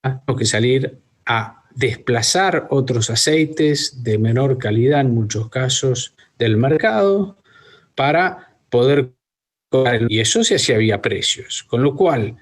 tenemos que salir a desplazar otros aceites de menor calidad, en muchos casos, del mercado, para poder cobrar. Y eso se hacía vía precios. Con lo cual,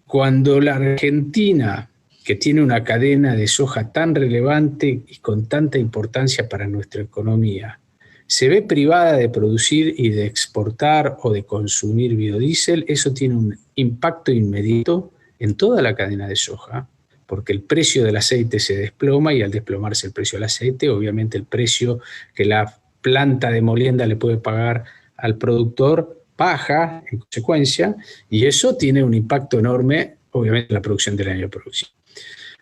cuando la Argentina, que tiene una cadena de soja tan relevante y con tanta importancia para nuestra economía, se ve privada de producir y de exportar o de consumir biodiesel, eso tiene un impacto inmediato en toda la cadena de soja, porque el precio del aceite se desploma, y al desplomarse el precio del aceite, obviamente el precio que la planta de molienda le puede pagar al productor baja en consecuencia, y eso tiene un impacto enorme, obviamente, en la producción del año de producción.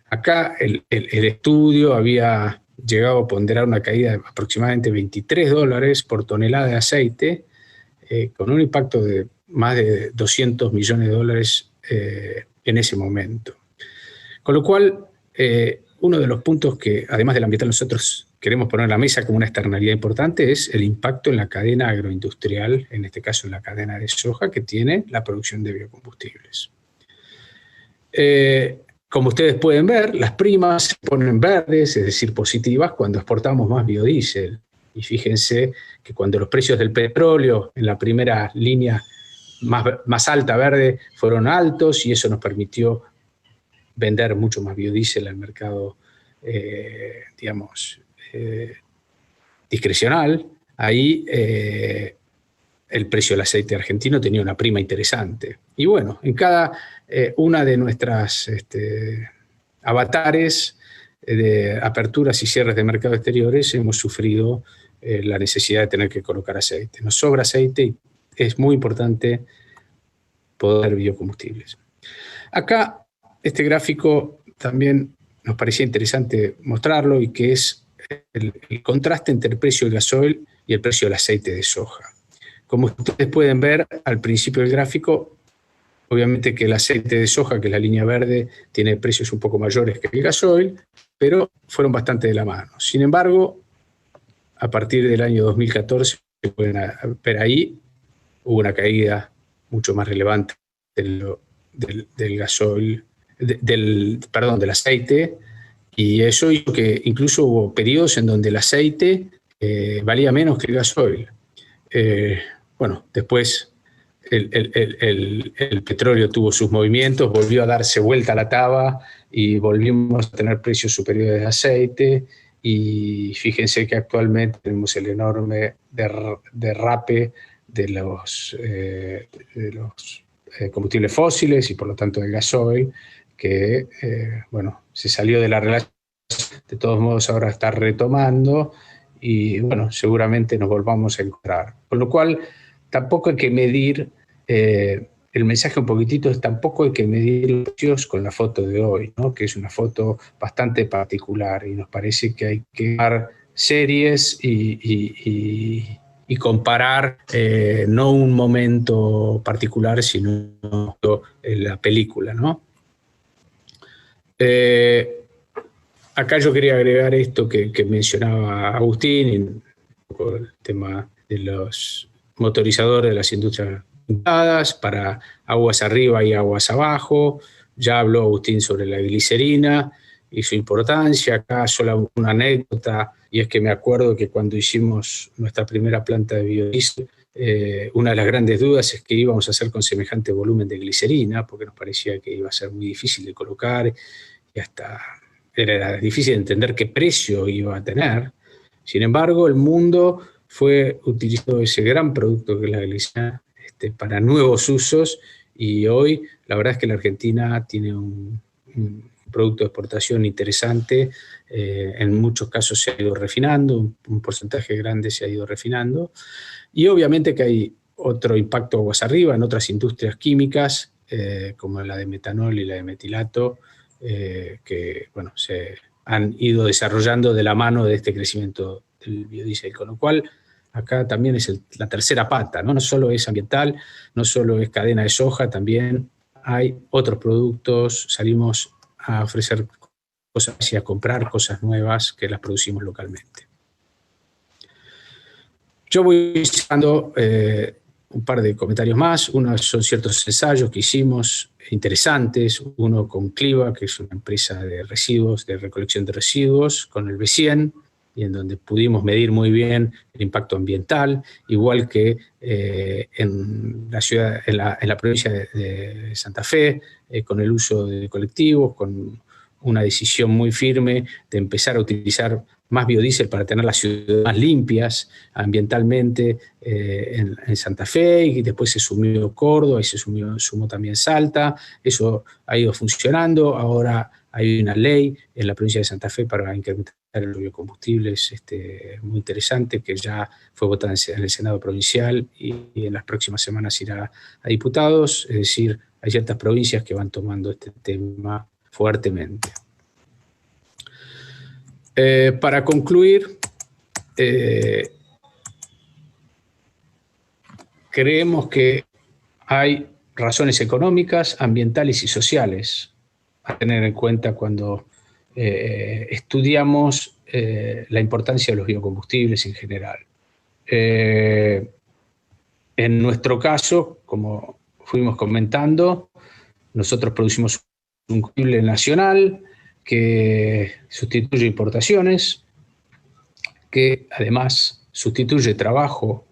Acá el estudio había llegado a ponderar una caída de aproximadamente $23 por tonelada de aceite, con un impacto de más de $200 millones en ese momento. Con lo cual, uno de los puntos que, además del ambiental, nosotros queremos poner en la mesa como una externalidad importante es el impacto en la cadena agroindustrial, en este caso en la cadena de soja, que tiene la producción de biocombustibles. Como ustedes pueden ver, las primas se ponen verdes, es decir, positivas, cuando exportamos más biodiesel. Y fíjense que cuando los precios del petróleo en la primera línea más alta verde fueron altos, y eso nos permitió vender mucho más biodiesel al mercado, discrecional, ahí el precio del aceite argentino tenía una prima interesante. Y bueno, en cada una de nuestras avatares de aperturas y cierres de mercados exteriores hemos sufrido la necesidad de tener que colocar aceite. Nos sobra aceite y es muy importante poder biocombustibles. Acá, este gráfico también nos parecía interesante mostrarlo, y que es el contraste entre el precio del gasoil y el precio del aceite de soja. Como ustedes pueden ver al principio del gráfico, obviamente que el aceite de soja, que es la línea verde, tiene precios un poco mayores que el gasoil, pero fueron bastante de la mano. Sin embargo, a partir del año 2014, pueden ver ahí, hubo una caída mucho más relevante del gasoil, del aceite, y eso hizo que incluso hubo periodos en donde el aceite valía menos que el gasoil. Bueno, después el petróleo tuvo sus movimientos, volvió a darse vuelta a la taba y volvimos a tener precios superiores de aceite, y fíjense que actualmente tenemos el enorme derrape de los combustibles fósiles y por lo tanto del gasoil, que bueno, se salió de la relación, de todos modos ahora está retomando y bueno, seguramente nos volvamos a encontrar. Con lo cual, tampoco hay que medir, el mensaje un poquitito es tampoco hay que medir los precios con la foto de hoy, ¿no? Que es una foto bastante particular y nos parece que hay que dar series y comparar no un momento particular, sino la película, ¿no? Acá yo quería agregar esto que mencionaba Agustín, el tema de los motorizadores de las industrias para aguas arriba y aguas abajo. Ya habló Agustín sobre la glicerina y su importancia. Acá solo una anécdota, y es que me acuerdo que cuando hicimos nuestra primera planta de biodiesel, una de las grandes dudas es qué íbamos a hacer con semejante volumen de glicerina, porque nos parecía que iba a ser muy difícil de colocar y hasta era difícil entender qué precio iba a tener. Sin embargo, el mundo fue utilizando ese gran producto que es la glicerina para nuevos usos, y hoy la verdad es que la Argentina tiene un producto de exportación interesante. En muchos casos se ha ido refinando, un porcentaje grande se ha ido refinando, y obviamente que hay otro impacto aguas arriba en otras industrias químicas, como la de metanol y la de metilato, que bueno, se han ido desarrollando de la mano de este crecimiento del biodiesel, con lo cual acá también es la tercera pata, ¿no? No solo es ambiental, no solo es cadena de soja, también hay otros productos, salimos a ofrecer cosas y a comprar cosas nuevas que las producimos localmente. Yo voy citando un par de comentarios más. Uno son ciertos ensayos que hicimos interesantes, uno con Cliva, que es una empresa de residuos, de recolección de residuos, con el B100, y en donde pudimos medir muy bien el impacto ambiental, igual que en la ciudad, en la provincia de Santa Fe, con el uso de colectivos, con una decisión muy firme de empezar a utilizar más biodiesel para tener las ciudades más limpias ambientalmente en Santa Fe, y después se sumió Córdoba y se sumó también Salta. Eso ha ido funcionando. Ahora hay una ley en la provincia de Santa Fe para incrementar el biocombustibles muy interesante, que ya fue votada en el Senado provincial y en las próximas semanas irá a diputados. Es decir, hay ciertas provincias que van tomando este tema fuertemente. Para concluir, creemos que hay razones económicas, ambientales y sociales a tener en cuenta cuando estudiamos la importancia de los biocombustibles en general. En nuestro caso, como fuimos comentando, nosotros producimos un combustible nacional que sustituye importaciones, que además sustituye trabajo,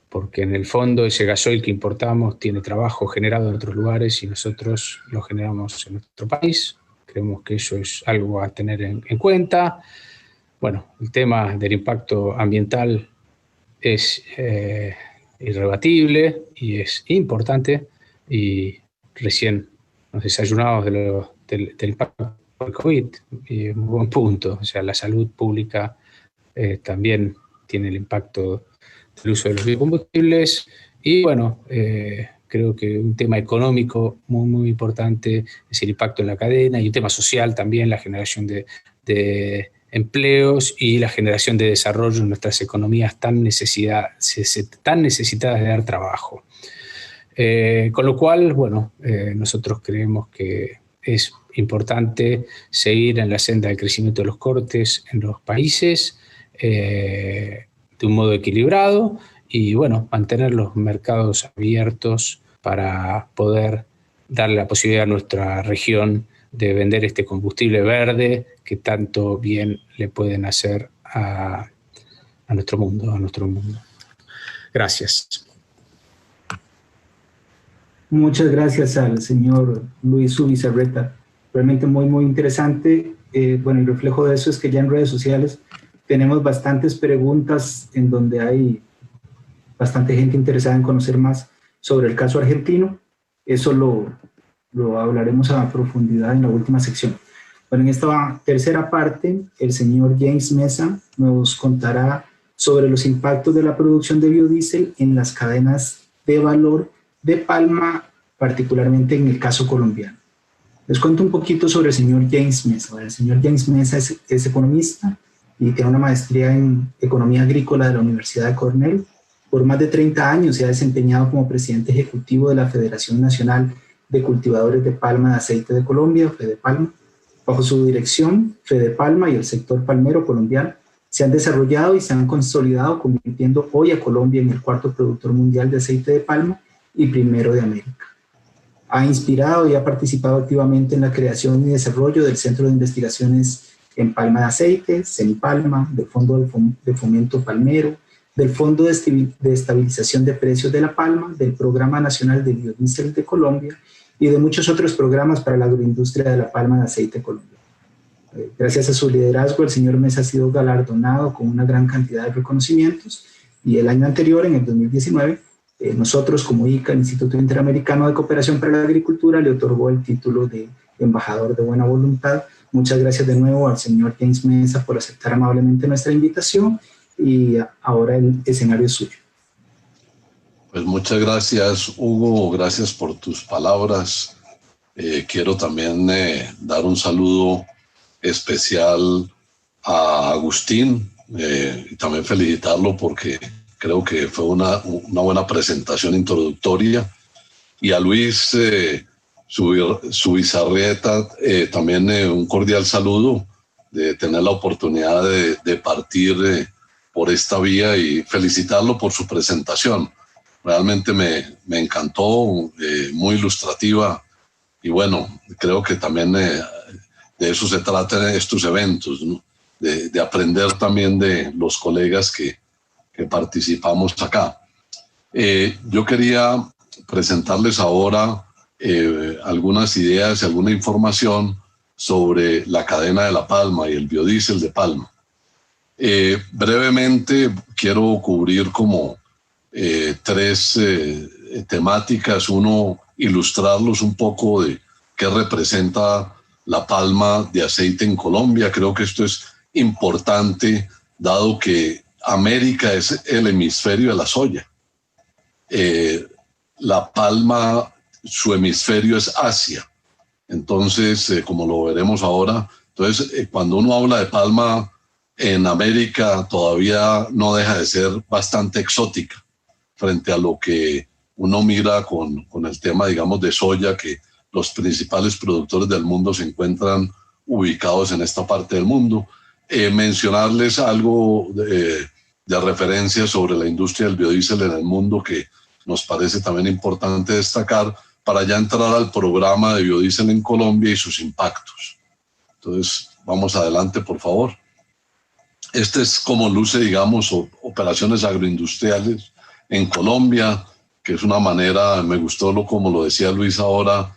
porque en el fondo ese gasoil que importamos tiene trabajo generado en otros lugares y nosotros lo generamos en nuestro país. Creemos que eso es algo a tener en cuenta. Bueno, el tema del impacto ambiental es irrebatible y es importante, y recién nos desayunamos del impacto del COVID, y es un buen punto. O sea, la salud pública también tiene el impacto del uso de los biocombustibles, y bueno, creo que un tema económico muy, muy importante es el impacto en la cadena, y un tema social también, la generación de empleos y la generación de desarrollo en nuestras economías tan necesitadas de dar trabajo. Con lo cual, bueno, nosotros creemos que es importante seguir en la senda del crecimiento de los cortes en los países de un modo equilibrado y, bueno, mantener los mercados abiertos para poder darle la posibilidad a nuestra región de vender este combustible verde que tanto bien le pueden hacer a nuestro mundo, Gracias.
Muchas gracias al señor Luis Zubizarreta. Realmente muy, muy interesante. Bueno, el reflejo de eso es que ya en redes sociales tenemos bastantes preguntas en donde hay bastante gente interesada en conocer más sobre el caso argentino. Eso lo hablaremos a profundidad en la última sección. Bueno, en esta tercera parte, el señor James Mesa nos contará sobre los impactos de la producción de biodiesel en las cadenas de valor de palma, particularmente en el caso colombiano. Les cuento un poquito sobre el señor James Mesa. El señor James Mesa es economista y tiene una maestría en Economía Agrícola de la Universidad de Cornell. Por más de 30 años se ha desempeñado como presidente ejecutivo de la Federación Nacional de Cultivadores de Palma de Aceite de Colombia, FEDEPALMA. Bajo su dirección, FEDEPALMA y el sector palmero colombiano se han desarrollado y se han consolidado, convirtiendo hoy a Colombia en el cuarto productor mundial de aceite de palma y primero de América. Ha inspirado y ha participado activamente en la creación y desarrollo del Centro de Investigaciones en Palma de Aceite, CENIPALMA, del Fondo de Fomento Palmero, del Fondo de Estabilización de Precios de la Palma, del Programa Nacional de Biodiesel de Colombia y de muchos otros programas para la agroindustria de la palma de aceite colombiana. Gracias a su liderazgo, el señor Mesa ha sido galardonado con una gran cantidad de reconocimientos y el año anterior, en el 2019, nosotros como ICA, el Instituto Interamericano de Cooperación para la Agricultura, le otorgó el título de embajador de buena voluntad. Muchas gracias de nuevo al señor James Mesa por aceptar amablemente nuestra invitación y ahora el escenario es suyo.
Pues muchas gracias, Hugo, gracias por tus palabras. Quiero también dar un saludo especial a Agustín y también felicitarlo porque creo que fue una buena presentación introductoria. Y a Luis Zubizarreta también un cordial saludo de tener la oportunidad de partir por esta vía y felicitarlo por su presentación. Realmente me encantó, muy ilustrativa y bueno, creo que también de eso se trata en estos eventos, ¿no? De aprender también de los colegas que participamos acá. Yo quería presentarles ahora algunas ideas y alguna información sobre la cadena de la palma y el biodiesel de palma. Brevemente quiero cubrir como tres temáticas. Uno, ilustrarlos un poco de qué representa la palma de aceite en Colombia. Creo que esto es importante, dado que América es el hemisferio de la soya. La palma, su hemisferio es Asia. Entonces, como lo veremos ahora, entonces, cuando uno habla de palma en América, todavía no deja de ser bastante exótica frente a lo que uno mira con el tema, digamos, de soya, que los principales productores del mundo se encuentran ubicados en esta parte del mundo. Mencionarles algo de referencia sobre la industria del biodiesel en el mundo que nos parece también importante destacar para ya entrar al programa de biodiesel en Colombia y sus impactos. Entonces, vamos adelante, por favor. Este es como luce, digamos, operaciones agroindustriales en Colombia, que es una manera, me gustó como lo decía Luis ahora,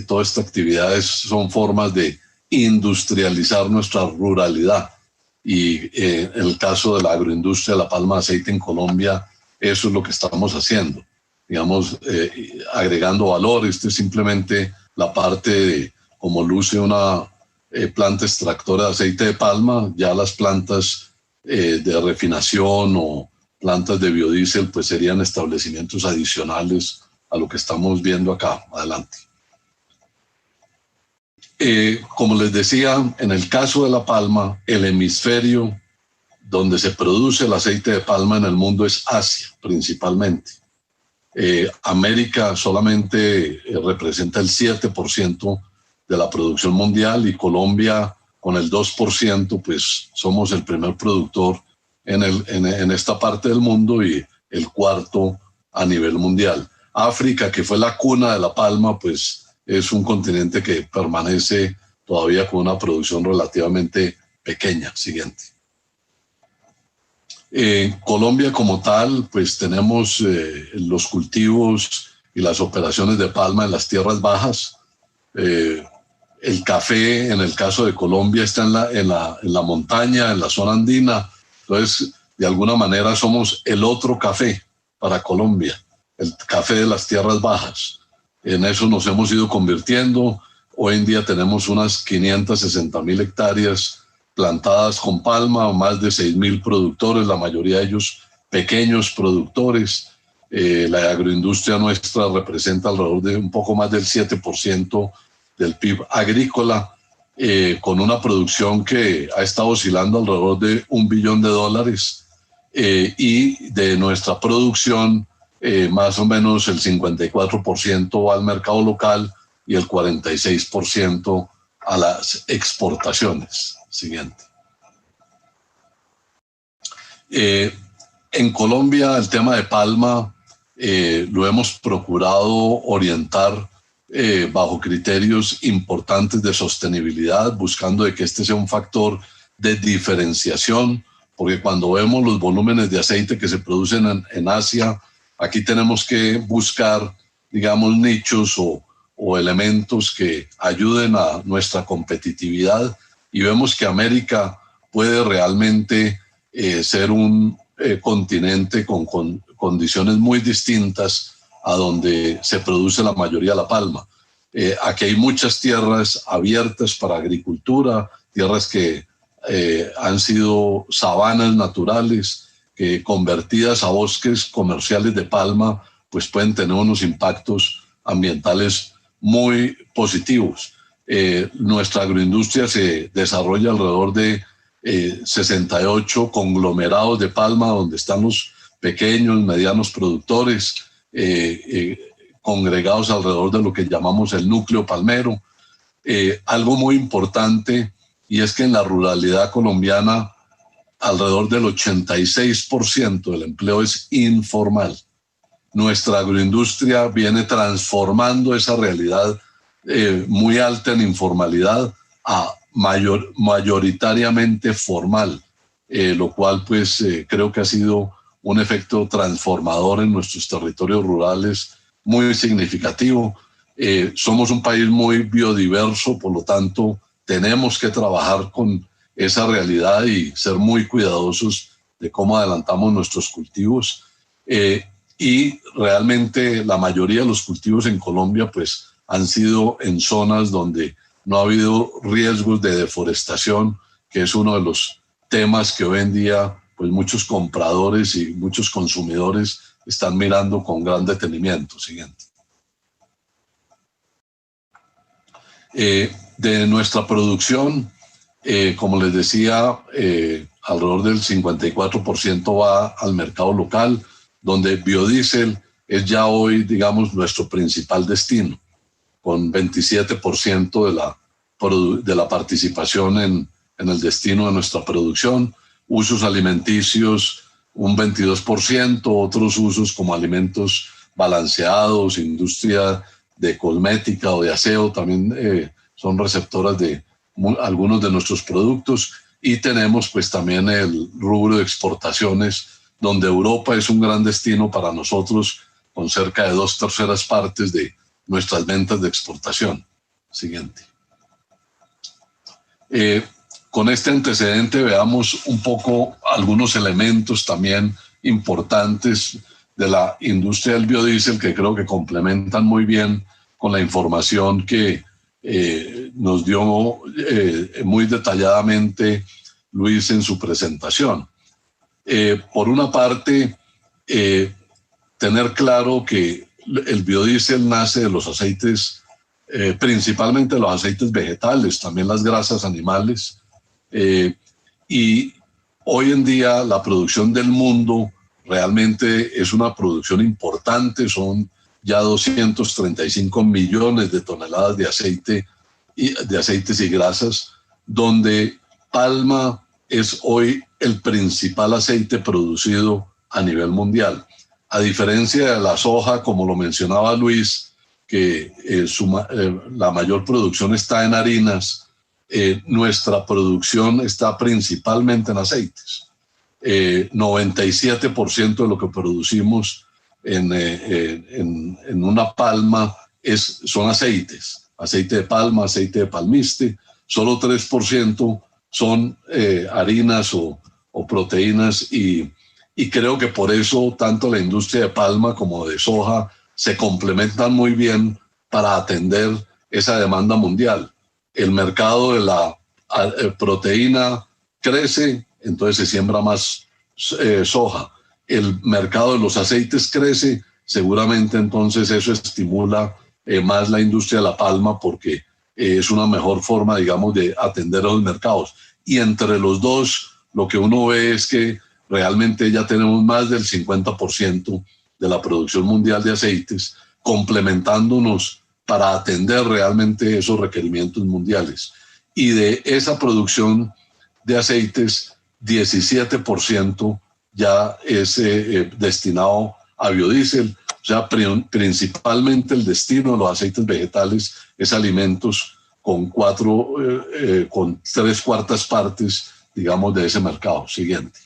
todas estas actividades son formas de industrializar nuestra ruralidad. Y en el caso de la agroindustria de la palma de aceite en Colombia, eso es lo que estamos haciendo. Digamos, agregando valor. Este es simplemente la parte de cómo luce una planta extractora de aceite de palma. Ya las plantas de refinación o plantas de biodiesel pues serían establecimientos adicionales a lo que estamos viendo acá. Adelante. Como les decía, en el caso de la palma, el hemisferio donde se produce el aceite de palma en el mundo es Asia, principalmente. América solamente representa el 7% de la producción mundial, y Colombia con el 2%, pues somos el primer productor en esta parte del mundo y el cuarto a nivel mundial. África, que fue la cuna de la palma, pues es un continente que permanece todavía con una producción relativamente pequeña. Siguiente. Colombia como tal, pues tenemos los cultivos y las operaciones de palma en las tierras bajas. El café, en el caso de Colombia, está en la montaña, en la zona andina. Entonces, de alguna manera somos el otro café para Colombia, el café de las tierras bajas. En eso nos hemos ido convirtiendo. Hoy en día tenemos unas 560,000 hectáreas plantadas con palma, más de 6,000 productores, la mayoría de ellos pequeños productores. La agroindustria nuestra representa alrededor de un poco más del 7% del PIB agrícola, con una producción que ha estado oscilando alrededor de $1 billón, y de nuestra producción más o menos el 54% va al mercado local y el 46% a las exportaciones. Siguiente. En Colombia el tema de palma lo hemos procurado orientar bajo criterios importantes de sostenibilidad, buscando de que este sea un factor de diferenciación, porque cuando vemos los volúmenes de aceite que se producen en Asia, aquí tenemos que buscar, digamos, nichos o elementos que ayuden a nuestra competitividad, y vemos que América puede realmente ser un continente con condiciones muy distintas a donde se produce la mayoría de la palma. Aquí hay muchas tierras abiertas para agricultura, tierras que han sido sabanas naturales, que convertidas a bosques comerciales de palma, pues pueden tener unos impactos ambientales muy positivos. Nuestra agroindustria se desarrolla alrededor de 68 conglomerados de palma, donde están los pequeños, medianos productores, congregados alrededor de lo que llamamos el núcleo palmero. Algo muy importante, y es que en la ruralidad colombiana alrededor del 86% del empleo es informal. Nuestra agroindustria viene transformando esa realidad muy alta en informalidad a mayoritariamente formal, lo cual pues creo que ha sido un efecto transformador en nuestros territorios rurales muy significativo. Somos un país muy biodiverso, por lo tanto tenemos que trabajar con esa realidad y ser muy cuidadosos de cómo adelantamos nuestros cultivos. Y realmente la mayoría de los cultivos en Colombia pues han sido en zonas donde no ha habido riesgos de deforestación, que es uno de los temas que hoy en día pues muchos compradores y muchos consumidores están mirando con gran detenimiento. Siguiente. De nuestra producción, como les decía, alrededor del 54% va al mercado local, donde biodiesel es ya hoy, digamos, nuestro principal destino, con 27% de la participación en el destino de nuestra producción. Usos alimenticios, un 22%, otros usos como alimentos balanceados, industria de cosmética o de aseo, también son receptoras de algunos de nuestros productos. Y tenemos pues también el rubro de exportaciones, donde Europa es un gran destino para nosotros, con cerca de 2/3 partes de nuestras ventas de exportación. Siguiente. Con este antecedente veamos un poco algunos elementos también importantes de la industria del biodiesel, que creo que complementan muy bien con la información que nos dio muy detalladamente Luis en su presentación. Por una parte, tener claro que el biodiesel nace de los aceites principalmente los aceites vegetales, también las grasas animales. Y hoy en día la producción del mundo realmente es una producción importante, son ya 235 millones de toneladas de aceite de aceites y grasas, donde palma es hoy el principal aceite producido a nivel mundial. A diferencia de la soja, como lo mencionaba Luis, que la mayor producción está en harinas, nuestra producción está principalmente en aceites. 97% de lo que producimos en una palma son aceites, aceite de palma, aceite de palmiste. Solo 3% son harinas o proteínas, y creo que por eso tanto la industria de palma como de soja se complementan muy bien para atender esa demanda mundial. El mercado de la proteína crece, entonces se siembra más soja. El mercado de los aceites crece, seguramente entonces eso estimula más la industria de la palma, porque es una mejor forma, digamos, de atender a los mercados. Y entre los dos, lo que uno ve es que realmente ya tenemos más del 50% de la producción mundial de aceites, complementándonos para atender realmente esos requerimientos mundiales. Y de esa producción de aceites, 17% ya es destinado a biodiesel. O sea, principalmente el destino de los aceites vegetales es alimentos con 3/4 partes, digamos, de ese mercado. Siguiente.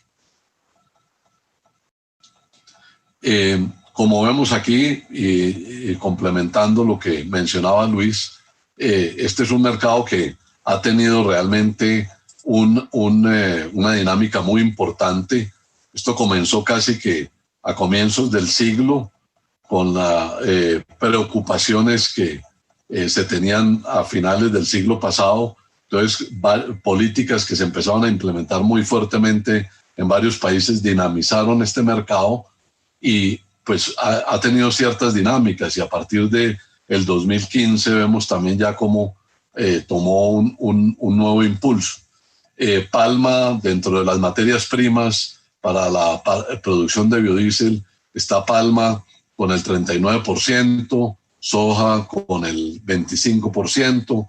Como vemos aquí, y complementando lo que mencionaba Luis, este es un mercado que ha tenido realmente una dinámica muy importante. Esto comenzó casi que a comienzos del siglo, con las preocupaciones que se tenían a finales del siglo pasado. Entonces, políticas que se empezaron a implementar muy fuertemente en varios países dinamizaron este mercado, y pues ha tenido ciertas dinámicas, y a partir del 2015 vemos también ya cómo tomó un nuevo impulso. Palma, dentro de las materias primas para la producción de biodiesel, está palma con el 39%, soja con el 25%,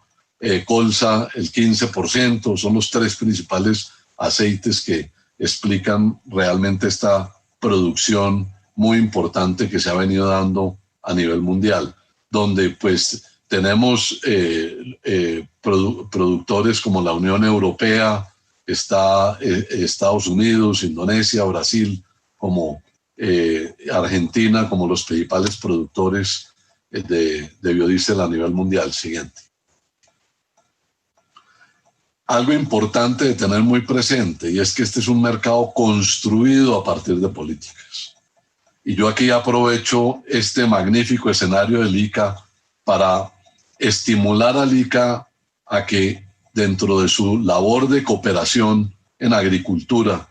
colza el 15%. Son los tres principales aceites que explican realmente esta producción muy importante que se ha venido dando a nivel mundial, donde pues tenemos productores como la Unión Europea, está Estados Unidos, Indonesia, Brasil, como Argentina, como los principales productores de biodiesel a nivel mundial. Siguiente. Algo importante de tener muy presente, y es que este es un mercado construido a partir de políticas. Y yo aquí aprovecho este magnífico escenario del ICA para estimular al ICA a que, dentro de su labor de cooperación en agricultura,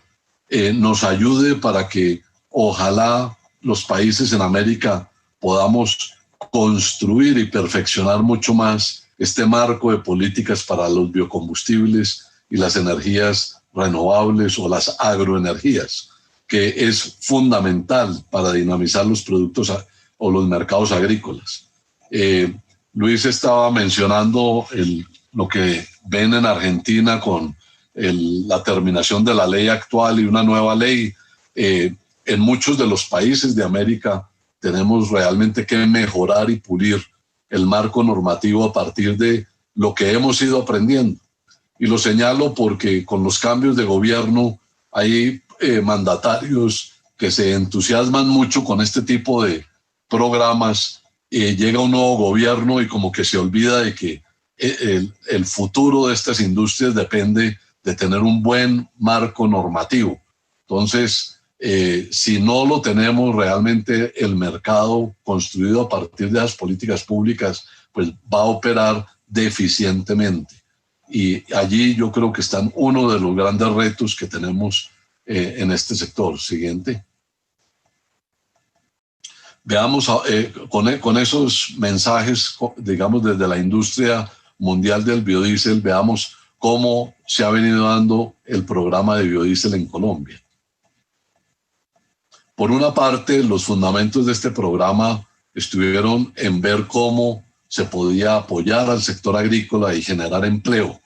nos ayude para que ojalá los países en América podamos construir y perfeccionar mucho más este marco de políticas para los biocombustibles y las energías renovables o las agroenergías, que es fundamental para dinamizar los productos o los mercados agrícolas. Luis estaba mencionando lo que ven en Argentina con la terminación de la ley actual y una nueva ley. En muchos de los países de América tenemos realmente que mejorar y pulir el marco normativo a partir de lo que hemos ido aprendiendo. Y lo señalo porque con los cambios de gobierno hay mandatarios que se entusiasman mucho con este tipo de programas. Llega un nuevo gobierno y como que se olvida de que el futuro de estas industrias depende de tener un buen marco normativo. Entonces, si no lo tenemos realmente, el mercado construido a partir de las políticas públicas, pues va a operar deficientemente. Y allí yo creo que están uno de los grandes retos que tenemos en este sector. Siguiente. veamos con esos mensajes, digamos, desde la industria mundial del biodiesel, veamos cómo se ha venido dando el programa de biodiesel en Colombia. Por una parte, los fundamentos de este programa estuvieron en ver cómo se podía apoyar al sector agrícola y generar empleo.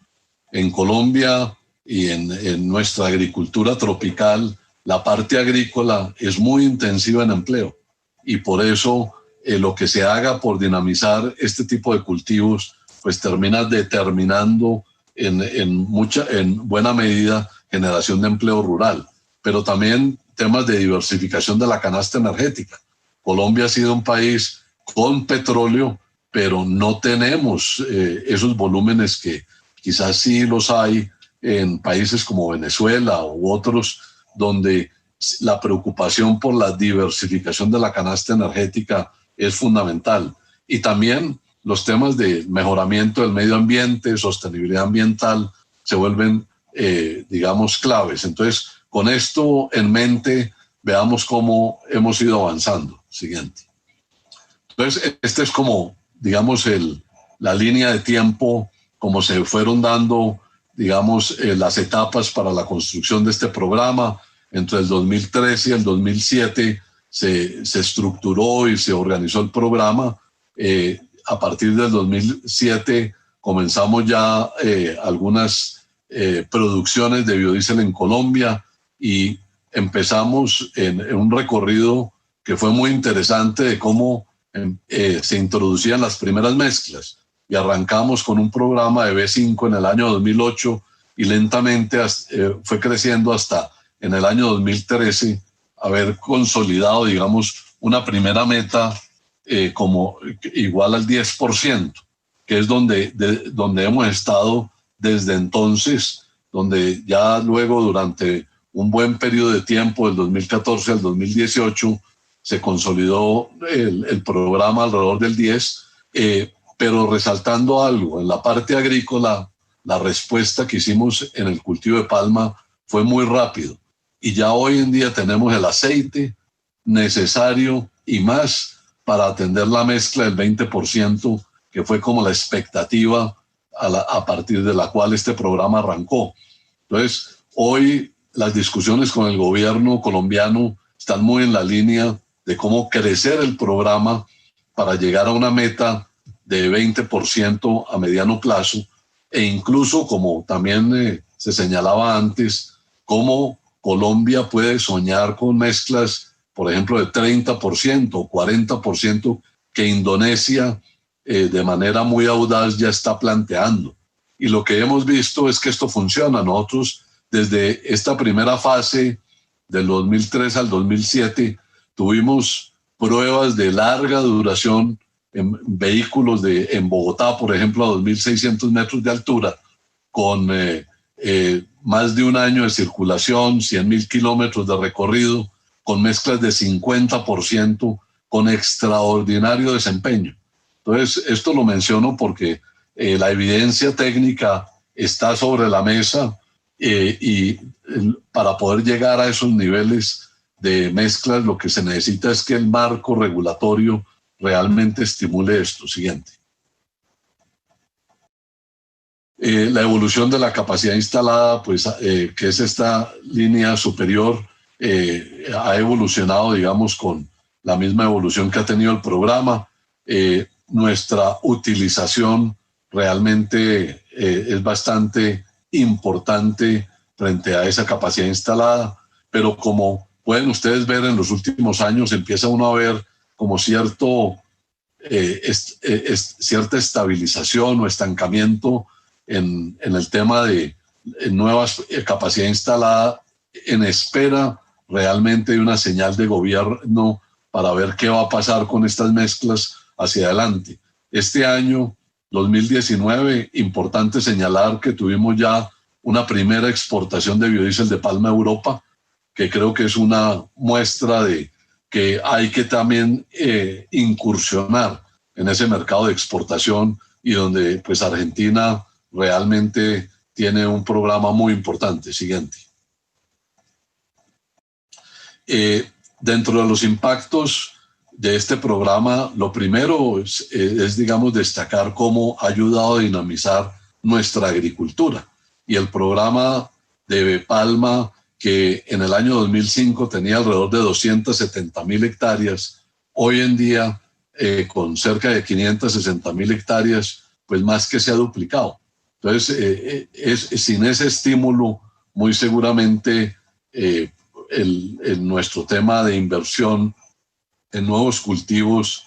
En Colombia y en nuestra agricultura tropical, la parte agrícola es muy intensiva en empleo y por eso lo que se haga por dinamizar este tipo de cultivos pues termina determinando en buena medida generación de empleo rural, pero también temas de diversificación de la canasta energética. Colombia ha sido un país con petróleo, pero no tenemos esos volúmenes que quizás sí los hay en países como Venezuela u otros, donde la preocupación por la diversificación de la canasta energética es fundamental. Y también los temas de mejoramiento del medio ambiente, sostenibilidad ambiental, se vuelven, digamos, claves. Entonces, con esto en mente, veamos cómo hemos ido avanzando. Siguiente. Entonces, este es como, digamos, la línea de tiempo, como se fueron dando, digamos, las etapas para la construcción de este programa. Entre el 2013 y el 2007 se estructuró y se organizó el programa. A partir del 2007 comenzamos ya algunas producciones de biodiesel en Colombia y empezamos en un recorrido que fue muy interesante de cómo se introducían las primeras mezclas. Y arrancamos con un programa de B5 en el año 2008 y lentamente fue creciendo hasta en el año 2013 haber consolidado, digamos, una primera meta como igual al 10%, que es donde hemos estado desde entonces, donde ya luego durante un buen periodo de tiempo, del 2014 al 2018, se consolidó el programa alrededor del 10%, pero resaltando algo, en la parte agrícola, la respuesta que hicimos en el cultivo de palma fue muy rápido. Y ya hoy en día tenemos el aceite necesario y más para atender la mezcla del 20%, que fue como la expectativa a partir de la cual este programa arrancó. Entonces, hoy las discusiones con el gobierno colombiano están muy en la línea de cómo crecer el programa para llegar a una meta de 20% a mediano plazo e incluso, como también se señalaba antes, cómo Colombia puede soñar con mezclas, por ejemplo, de 30% o 40% que Indonesia de manera muy audaz ya está planteando. Y lo que hemos visto es que esto funciona. Nosotros, desde esta primera fase del 2003 al 2007, tuvimos pruebas de larga duración en vehículos en Bogotá, por ejemplo, a 2.600 metros de altura, con más de un año de circulación, 100.000 kilómetros de recorrido, con mezclas de 50%, con extraordinario desempeño. Entonces, esto lo menciono porque la evidencia técnica está sobre la mesa y para poder llegar a esos niveles de mezclas, lo que se necesita es que el marco regulatorio realmente estimule esto. Siguiente. La evolución de la capacidad instalada, pues, que es esta línea superior, ha evolucionado, digamos, con la misma evolución que ha tenido el programa. Nuestra utilización realmente es bastante importante frente a esa capacidad instalada, pero como pueden ustedes ver, en los últimos años empieza uno a ver como cierta estabilización o estancamiento en el tema de nuevas capacidad instalada, en espera realmente de una señal de gobierno para ver qué va a pasar con estas mezclas hacia adelante. Este año, 2019, importante señalar que tuvimos ya una primera exportación de biodiesel de palma a Europa, que creo que es una muestra de que hay que también incursionar en ese mercado de exportación y donde pues Argentina realmente tiene un programa muy importante. Siguiente. Dentro de los impactos de este programa, lo primero es, digamos, destacar cómo ha ayudado a dinamizar nuestra agricultura. Y el programa de Palma, que en el año 2005 tenía alrededor de 270.000 hectáreas, hoy en día, con cerca de 560.000 hectáreas, pues más que se ha duplicado. Entonces, sin ese estímulo, muy seguramente nuestro tema de inversión en nuevos cultivos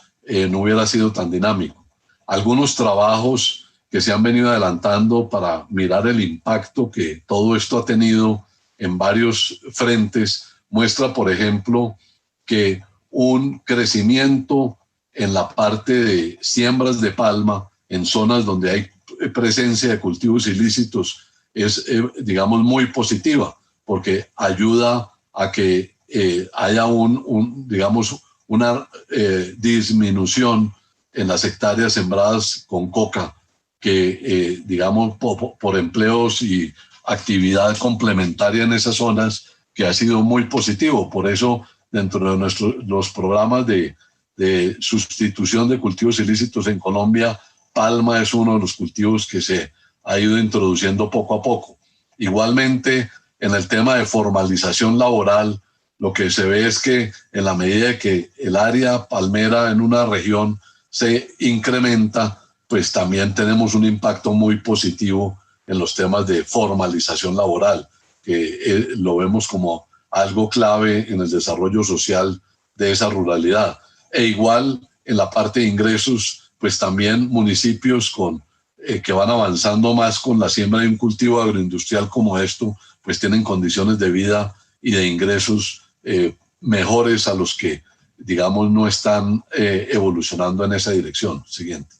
no hubiera sido tan dinámico. Algunos trabajos que se han venido adelantando para mirar el impacto que todo esto ha tenido en varios frentes muestra, por ejemplo, que un crecimiento en la parte de siembras de palma en zonas donde hay presencia de cultivos ilícitos es, digamos, muy positiva, porque ayuda a que haya digamos, una disminución en las hectáreas sembradas con coca, que digamos por empleos y actividad complementaria en esas zonas, que ha sido muy positivo. Por eso, dentro de los programas de sustitución de cultivos ilícitos en Colombia, palma es uno de los cultivos que se ha ido introduciendo poco a poco. Igualmente, en el tema de formalización laboral, lo que se ve es que en la medida que el área palmera en una región se incrementa, pues también tenemos un impacto muy positivo en los temas de formalización laboral, que lo vemos como algo clave en el desarrollo social de esa ruralidad. E igual en la parte de ingresos, pues también municipios que van avanzando más con la siembra de un cultivo agroindustrial como esto, pues tienen condiciones de vida y de ingresos mejores a los que, digamos, no están evolucionando en esa dirección. Siguiente.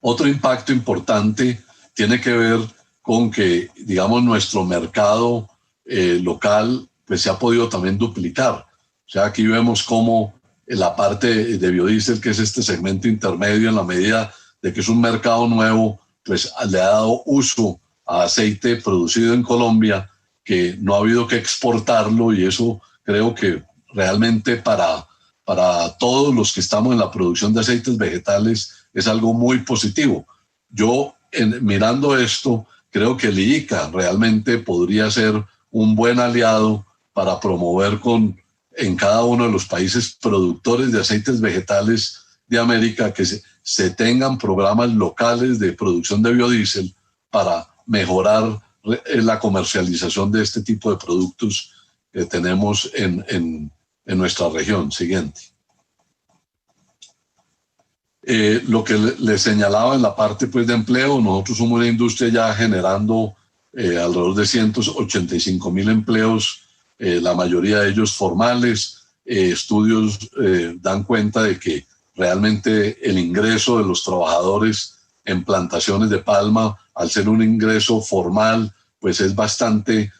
Otro impacto importante tiene que ver con que, digamos, nuestro mercado local pues se ha podido también duplicar. O sea, aquí vemos cómo la parte de biodiesel, que es este segmento intermedio, en la medida de que es un mercado nuevo, pues le ha dado uso a aceite producido en Colombia, que no ha habido que exportarlo, y eso creo que realmente para todos los que estamos en la producción de aceites vegetales es algo muy positivo. Yo, mirando esto, creo que el IICA realmente podría ser un buen aliado para promover en cada uno de los países productores de aceites vegetales de América que se tengan programas locales de producción de biodiesel para mejorar la comercialización de este tipo de productos que tenemos en nuestra región. Siguiente. Lo que le señalaba en la parte pues, de empleo, nosotros somos una industria ya generando alrededor de 185.000 empleos, la mayoría de ellos formales. Estudios dan cuenta de que realmente el ingreso de los trabajadores en plantaciones de palma, al ser un ingreso formal, pues es bastante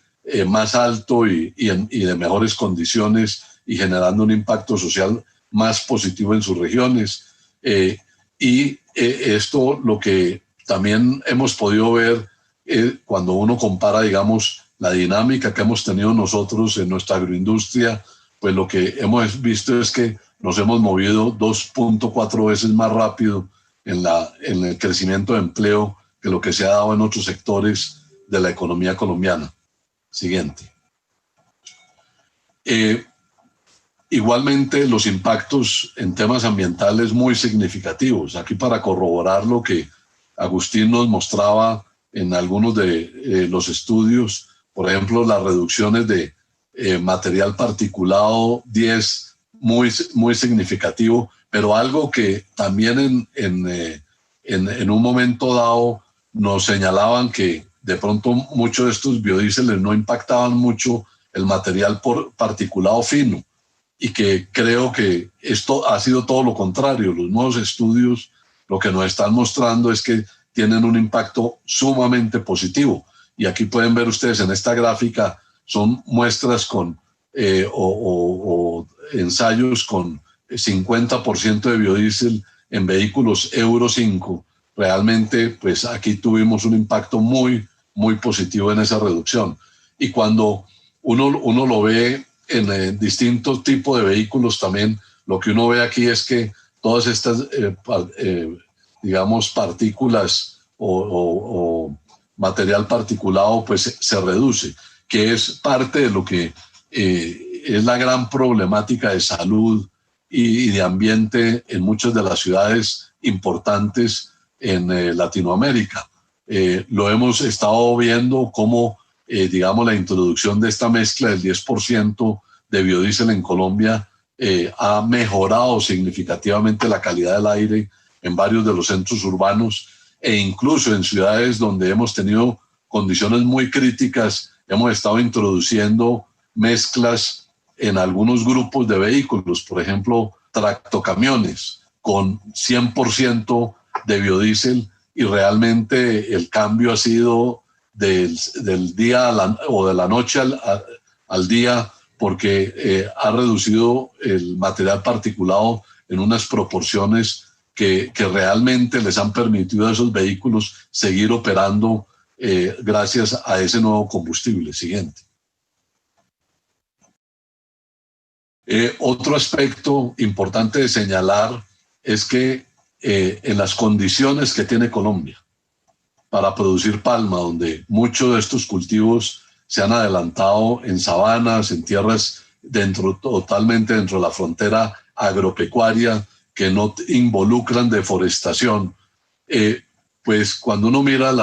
más alto y de mejores condiciones, y generando un impacto social más positivo en sus regiones. Esto lo que también hemos podido ver cuando uno compara, digamos, la dinámica que hemos tenido nosotros en nuestra agroindustria, pues lo que hemos visto es que nos hemos movido 2.4 veces más rápido en el crecimiento de empleo que lo que se ha dado en otros sectores de la economía colombiana. Siguiente. Igualmente, los impactos en temas ambientales muy significativos. Aquí, para corroborar lo que Agustín nos mostraba en algunos de los estudios, por ejemplo, las reducciones de material particulado 10, muy significativo, pero algo que también en un momento dado nos señalaban que de pronto muchos de estos biodíeseles no impactaban mucho el material particulado fino, y que creo que esto ha sido todo lo contrario. Los nuevos estudios lo que nos están mostrando es que tienen un impacto sumamente positivo. Y aquí pueden ver ustedes en esta gráfica, son muestras o ensayos con 50% de biodiesel en vehículos Euro 5. Realmente, pues aquí tuvimos un impacto muy, muy positivo en esa reducción. Y cuando uno lo ve en distintos tipos de vehículos también, lo que uno ve aquí es que todas estas, digamos, partículas o material particulado, pues se reduce, que es parte de lo que es la gran problemática de salud y de ambiente en muchas de las ciudades importantes en Latinoamérica. Lo hemos estado viendo como, digamos, la introducción de esta mezcla del 10% de biodiesel en Colombia ha mejorado significativamente la calidad del aire en varios de los centros urbanos e incluso en ciudades donde hemos tenido condiciones muy críticas, hemos estado introduciendo mezclas en algunos grupos de vehículos, por ejemplo, tractocamiones con 100% de biodiesel, y realmente el cambio ha sido del día o de la noche al día, porque ha reducido el material particulado en unas proporciones que realmente les han permitido a esos vehículos seguir operando gracias a ese nuevo combustible. Siguiente. Otro aspecto importante de señalar es que en las condiciones que tiene Colombia para producir palma, donde muchos de estos cultivos se han adelantado en sabanas, en tierras totalmente dentro de la frontera agropecuaria, que no involucran deforestación, pues cuando uno mira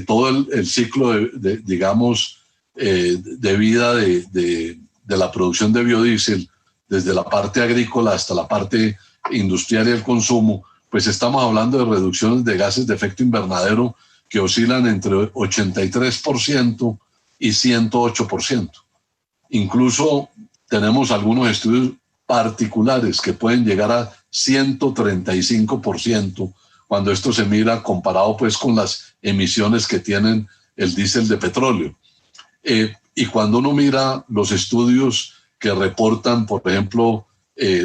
todo el ciclo digamos, de vida de la producción de biodiesel, desde la parte agrícola hasta la parte industrial y el consumo, pues estamos hablando de reducciones de gases de efecto invernadero que oscilan entre 83% y 108%. Incluso tenemos algunos estudios particulares que pueden llegar a 135% cuando esto se mira comparado pues con las emisiones que tienen el diésel de petróleo. Y cuando uno mira los estudios que reportan, por ejemplo,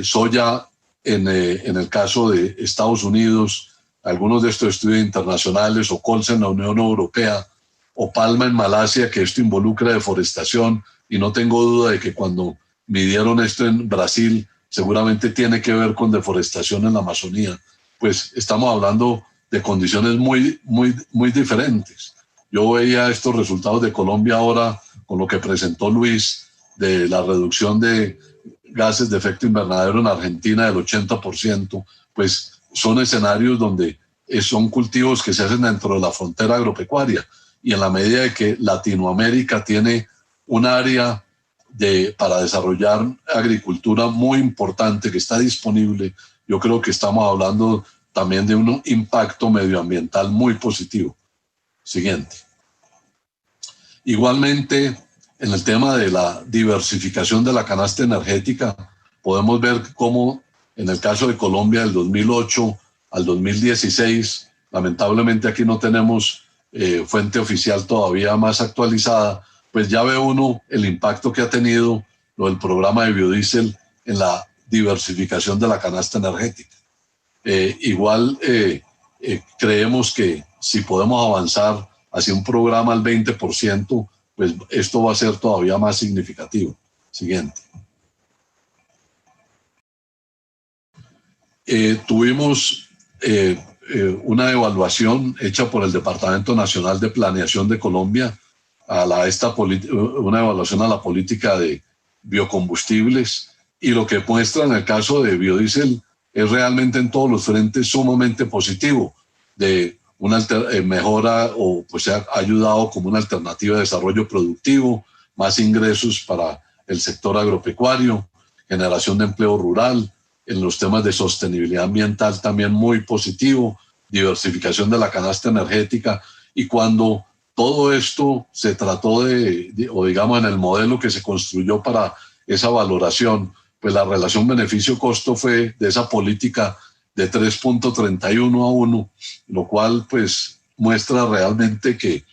soya en el caso de Estados Unidos, algunos de estos estudios internacionales, o colza en la Unión Europea, o palma en Malasia, que esto involucra deforestación, y no tengo duda de que cuando midieron esto en Brasil, seguramente tiene que ver con deforestación en la Amazonía, pues estamos hablando de condiciones muy, muy, muy diferentes. Yo veía estos resultados de Colombia ahora con lo que presentó Luis de la reducción de gases de efecto invernadero en Argentina del 80%, pues son escenarios donde son cultivos que se hacen dentro de la frontera agropecuaria, y en la medida de que Latinoamérica tiene un área para desarrollar agricultura muy importante que está disponible, yo creo que estamos hablando también de un impacto medioambiental muy positivo. Siguiente. Igualmente, en el tema de la diversificación de la canasta energética, podemos ver cómo en el caso de Colombia del 2008 al 2016, lamentablemente aquí no tenemos fuente oficial todavía más actualizada, pues ya ve uno el impacto que ha tenido lo del programa de biodiesel en la diversificación de la canasta energética. Creemos que si podemos avanzar hacia un programa al 20%, pues esto va a ser todavía más significativo. Siguiente. Tuvimos una evaluación hecha por el Departamento Nacional de Planeación de Colombia, una evaluación a la política de biocombustibles, y lo que muestra en el caso de biodiesel es realmente en todos los frentes sumamente positivo, de una mejora, o pues se ha ayudado como una alternativa de desarrollo productivo, más ingresos para el sector agropecuario, generación de empleo rural, en los temas de sostenibilidad ambiental también muy positivo, diversificación de la canasta energética. Y cuando todo esto se trató o digamos en el modelo que se construyó para esa valoración, pues la relación beneficio-costo fue de esa política de 3.31:1, lo cual pues muestra realmente que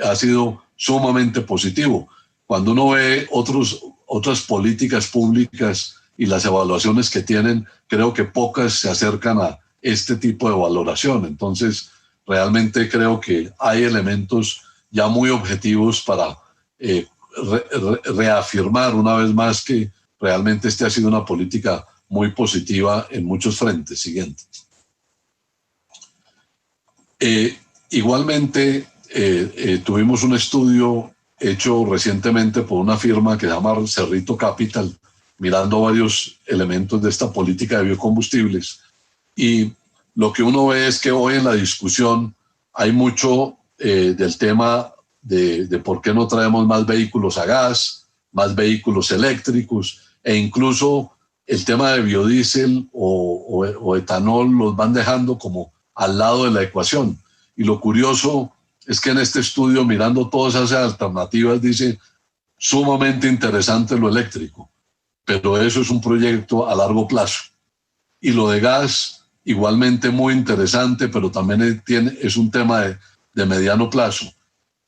ha sido sumamente positivo. Cuando uno ve otras políticas públicas y las evaluaciones que tienen, creo que pocas se acercan a este tipo de valoración. Entonces, realmente creo que hay elementos ya muy objetivos para reafirmar una vez más que realmente ha sido una política muy positiva en muchos frentes. Siguiente. Igualmente, tuvimos un estudio hecho recientemente por una firma que se llama Cerrito Capital, mirando varios elementos de esta política de biocombustibles. Y lo que uno ve es que hoy en la discusión hay mucho del tema de por qué no traemos más vehículos a gas, más vehículos eléctricos, e incluso el tema de biodiesel o etanol los van dejando como al lado de la ecuación. Y lo curioso es que en este estudio, mirando todas esas alternativas, dice sumamente interesante lo eléctrico, pero eso es un proyecto a largo plazo. Y lo de gas, igualmente muy interesante, pero también es un tema de mediano plazo.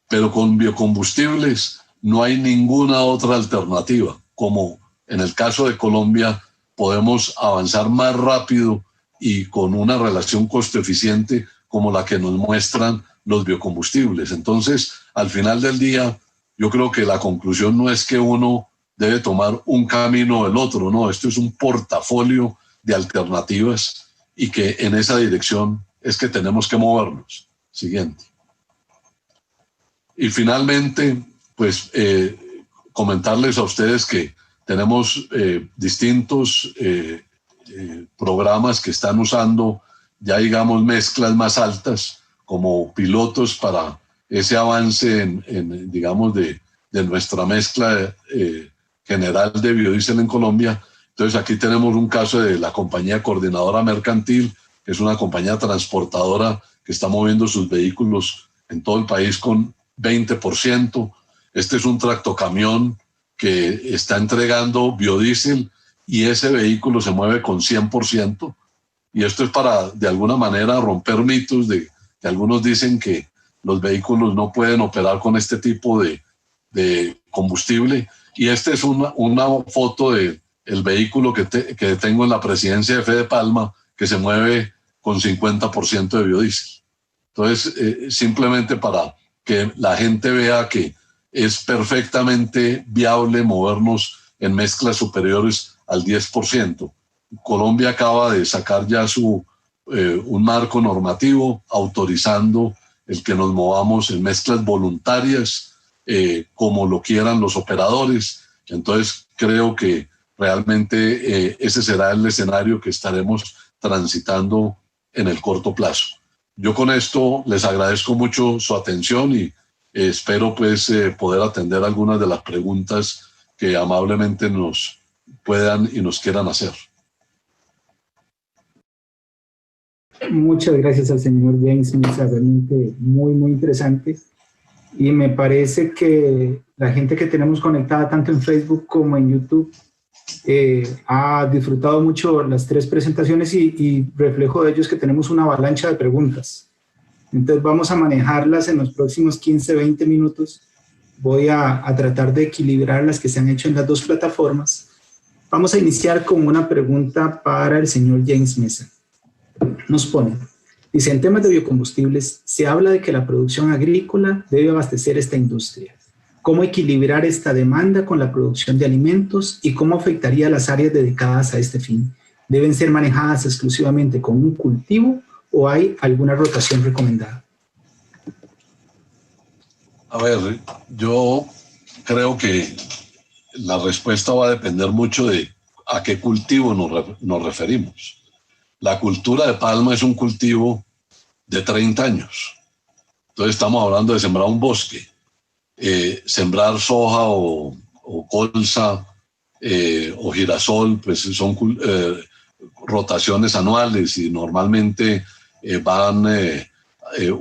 Pero con biocombustibles no hay ninguna otra alternativa. Como en el caso de Colombia, podemos avanzar más rápido y con una relación costo-eficiente como la que nos muestran los biocombustibles. Entonces, al final del día, yo creo que la conclusión no es que uno debe tomar un camino o el otro, no, esto es un portafolio de alternativas y que en esa dirección es que tenemos que movernos. Siguiente. Y finalmente, pues comentarles a ustedes que tenemos distintos programas que están usando ya, digamos, mezclas más altas como pilotos para ese avance digamos, de nuestra mezcla general de biodiesel en Colombia. Entonces aquí tenemos un caso de la compañía Coordinadora Mercantil, que es una compañía transportadora que está moviendo sus vehículos en todo el país con 20%. Este es un tractocamión que está entregando biodiesel y ese vehículo se mueve con 100%. Y esto es para, de alguna manera, romper mitos de que algunos dicen que los vehículos no pueden operar con este tipo de combustible. Y esta es una foto del vehículo que tengo en la presidencia de Fede Palma, que se mueve con 50% de biodiesel. Entonces, simplemente para que la gente vea que es perfectamente viable movernos en mezclas superiores al 10%. Colombia acaba de sacar ya un marco normativo autorizando el que nos movamos en mezclas voluntarias, como lo quieran los operadores. Entonces, creo que realmente ese será el escenario que estaremos transitando en el corto plazo. Yo con esto les agradezco mucho su atención y espero pues poder atender algunas de las preguntas que amablemente nos puedan y nos quieran hacer.
Muchas gracias al señor James Mesa, realmente muy, muy interesante. Y me parece que la gente que tenemos conectada tanto en Facebook como en YouTube ha disfrutado mucho las tres presentaciones y reflejo de ello es que tenemos una avalancha de preguntas. Entonces vamos a manejarlas en los próximos 15-20 minutos. Voy a tratar de equilibrar las que se han hecho en las dos plataformas. Vamos a iniciar con una pregunta para el señor James Mesa. Nos pone, dice, en temas de biocombustibles se habla de que la producción agrícola debe abastecer esta industria. ¿Cómo equilibrar esta demanda con la producción de alimentos y cómo afectaría las áreas dedicadas a este fin? ¿Deben ser manejadas exclusivamente con un cultivo o hay alguna rotación recomendada?
A ver, yo creo que la respuesta va a depender mucho de a qué cultivo nos referimos. La cultura de palma es un cultivo de 30 años. Entonces estamos hablando de sembrar un bosque. Sembrar soja o colza o girasol, pues son rotaciones anuales y normalmente van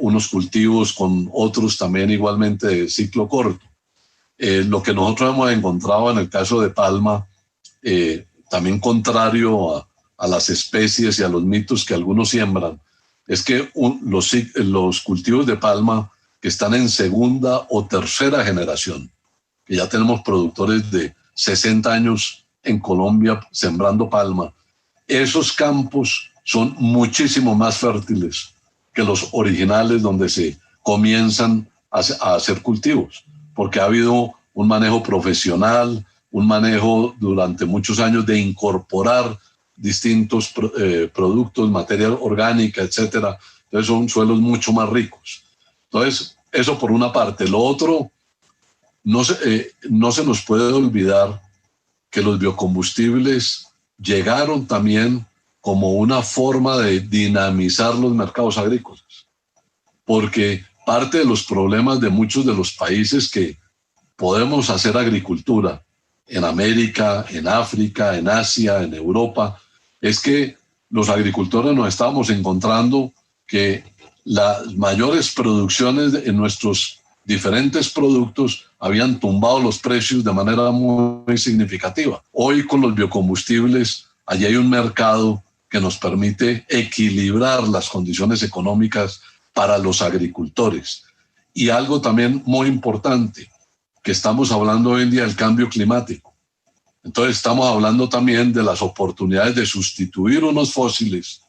unos cultivos con otros también igualmente de ciclo corto. Lo que nosotros hemos encontrado en el caso de palma, también contrario a las especies y a los mitos que algunos siembran, es que los cultivos de palma que están en segunda o tercera generación, que ya tenemos productores de 60 años en Colombia sembrando palma, esos campos son muchísimo más fértiles que los originales donde se comienzan a hacer cultivos, porque ha habido un manejo profesional, un manejo durante muchos años de incorporar distintos productos, materia orgánica, etcétera. Entonces son suelos mucho más ricos. Entonces, eso por una parte. Lo otro, no se nos puede olvidar que los biocombustibles llegaron también como una forma de dinamizar los mercados agrícolas, porque parte de los problemas de muchos de los países que podemos hacer agricultura en América, en África, en Asia, en Europa, es que los agricultores nos estábamos encontrando que las mayores producciones en nuestros diferentes productos habían tumbado los precios de manera muy significativa. Hoy con los biocombustibles, allí hay un mercado que nos permite equilibrar las condiciones económicas para los agricultores. Y algo también muy importante, que estamos hablando hoy en día del cambio climático. Entonces estamos hablando también de las oportunidades de sustituir unos fósiles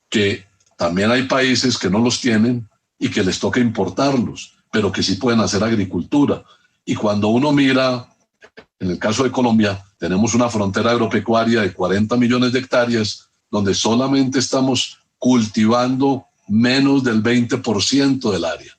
que también hay países que no los tienen y que les toca importarlos, pero que sí pueden hacer agricultura. Y cuando uno mira, en el caso de Colombia, tenemos una frontera agropecuaria de 40 millones de hectáreas, donde solamente estamos cultivando menos del 20% del área.